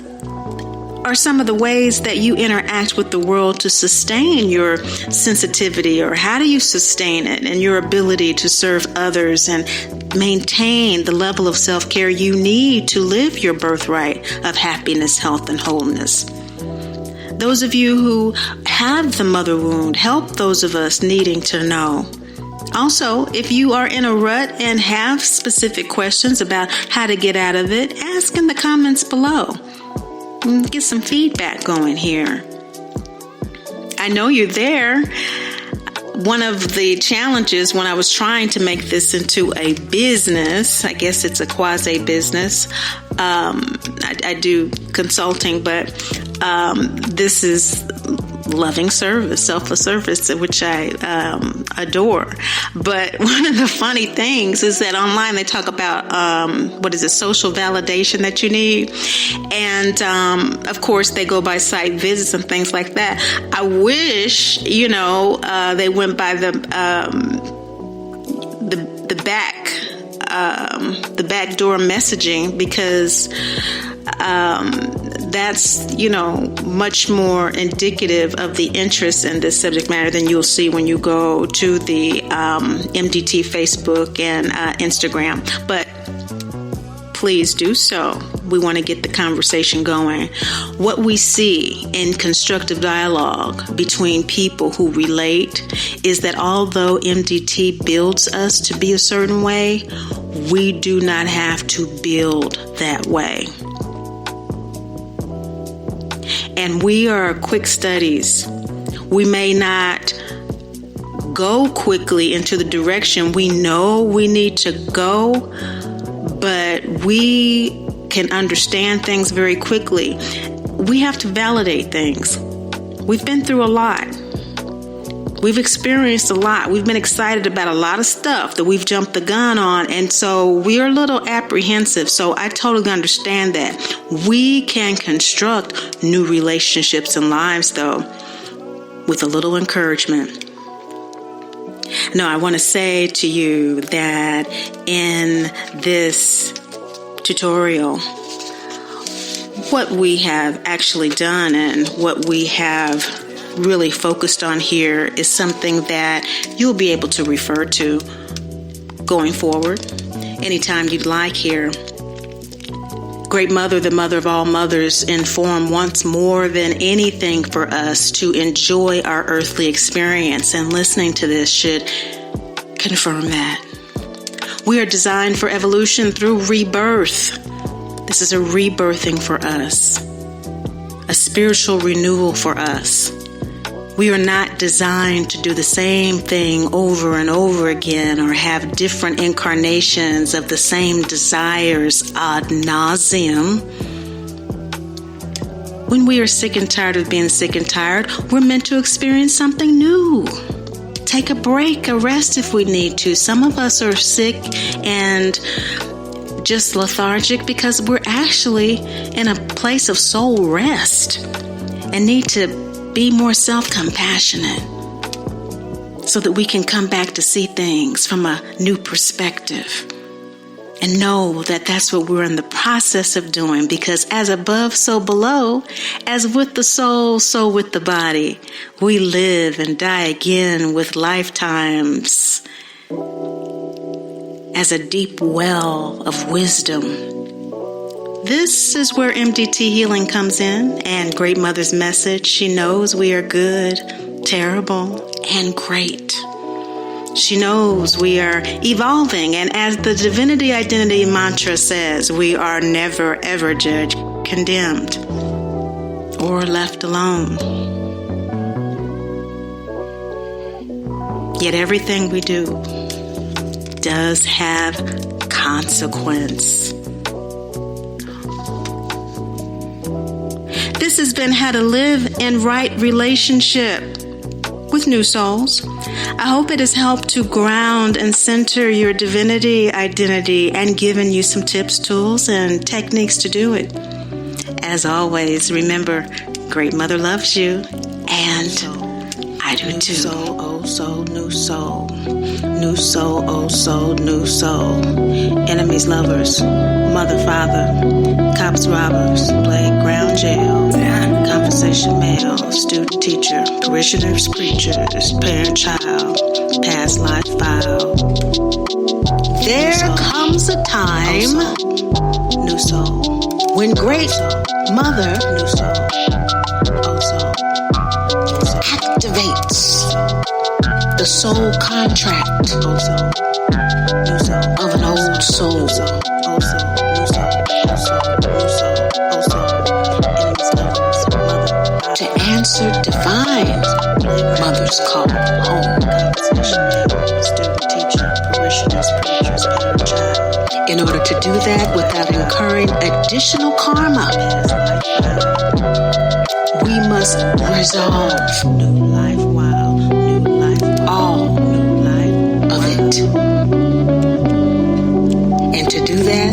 are some of the ways that you interact with the world to sustain your sensitivity, or how do you sustain it and your ability to serve others and maintain the level of self-care you need to live your birthright of happiness, health, and wholeness? Those of you who have the mother wound, help those of us needing to know. Also, if you are in a rut and have specific questions about how to get out of it, ask in the comments below. Get some feedback going here. I know you're there. One of the challenges when I was trying to make this into a business, I guess it's a quasi-business, I do consulting, but this is loving service, selfless service, which I adore. But one of the funny things is that online they talk about social validation that you need, and of course they go by site visits and things like that. I wish they went by the backdoor messaging, because that's, much more indicative of the interest in this subject matter than you'll see when you go to the MDT Facebook and Instagram. But please do so. We want to get the conversation going. What we see in constructive dialogue between people who relate is that although MDT builds us to be a certain way, we do not have to build that way. And we are quick studies. We may not go quickly into the direction we know we need to go, but we can understand things very quickly. We have to validate things. We've been through a lot. We've experienced a lot. We've been excited about a lot of stuff that we've jumped the gun on, and so we are a little apprehensive. So I totally understand that. We can construct new relationships and lives, though, with a little encouragement. No, I want to say to you that in this tutorial, what we have actually done and what we have really focused on here is something that you'll be able to refer to going forward anytime you'd like here. Great Mother, the mother of all mothers, inform wants more than anything for us to enjoy our earthly experience, and listening to this should confirm that. We are designed for evolution through rebirth. This is a rebirthing for us, a spiritual renewal for us. We are not designed to do the same thing over and over again or have different incarnations of the same desires ad nauseum. When we are sick and tired of being sick and tired, we're meant to experience something new. Take a break, a rest if we need to. Some of us are sick and just lethargic because we're actually in a place of soul rest and need to be more self-compassionate so that we can come back to see things from a new perspective and know that that's what we're in the process of doing, because as above, so below, as with the soul, so with the body, we live and die again with lifetimes as a deep well of wisdom. This is where MDT healing comes in, and Great Mother's message. She knows we are good, terrible, and great. She knows we are evolving, and as the Divinity Identity mantra says, we are never ever judged, condemned, or left alone. Yet everything we do does have consequence. This has been How to Live in Right Relationship with New Souls. I hope it has helped to ground and center your divinity identity and given you some tips, tools, and techniques to do it. As always, remember, Great Mother loves you, and I do too. New soul, oh soul, new soul. New soul, oh soul, new soul. Enemies, lovers, mother, father, cops, robbers, playground, jail, conversation, mail, student, teacher, parishioners, preachers, parent, child, past life file. There comes a time New soul. when Great Mother New soul. Oh soul. activates the soul contract Oh soul. New soul. of an old soul. Oh soul. New soul. Oh soul. New soul. Oh soul. Enemies, lovers, mother. to answer divine mother's call home. Conversation, mail, student, teacher, parishioners, preachers, parent, child. In order to do that without incurring additional karma, we must resolve New life, wow. New life, all new life. of it. And to do that,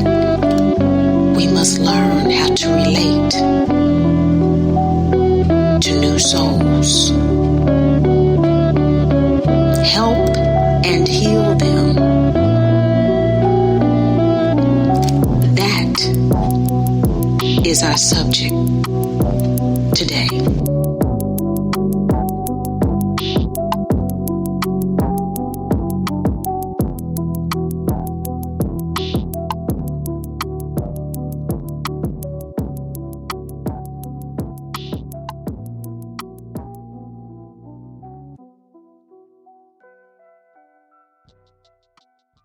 we must learn how to relate to new souls. Help and heal them. That is our subject today.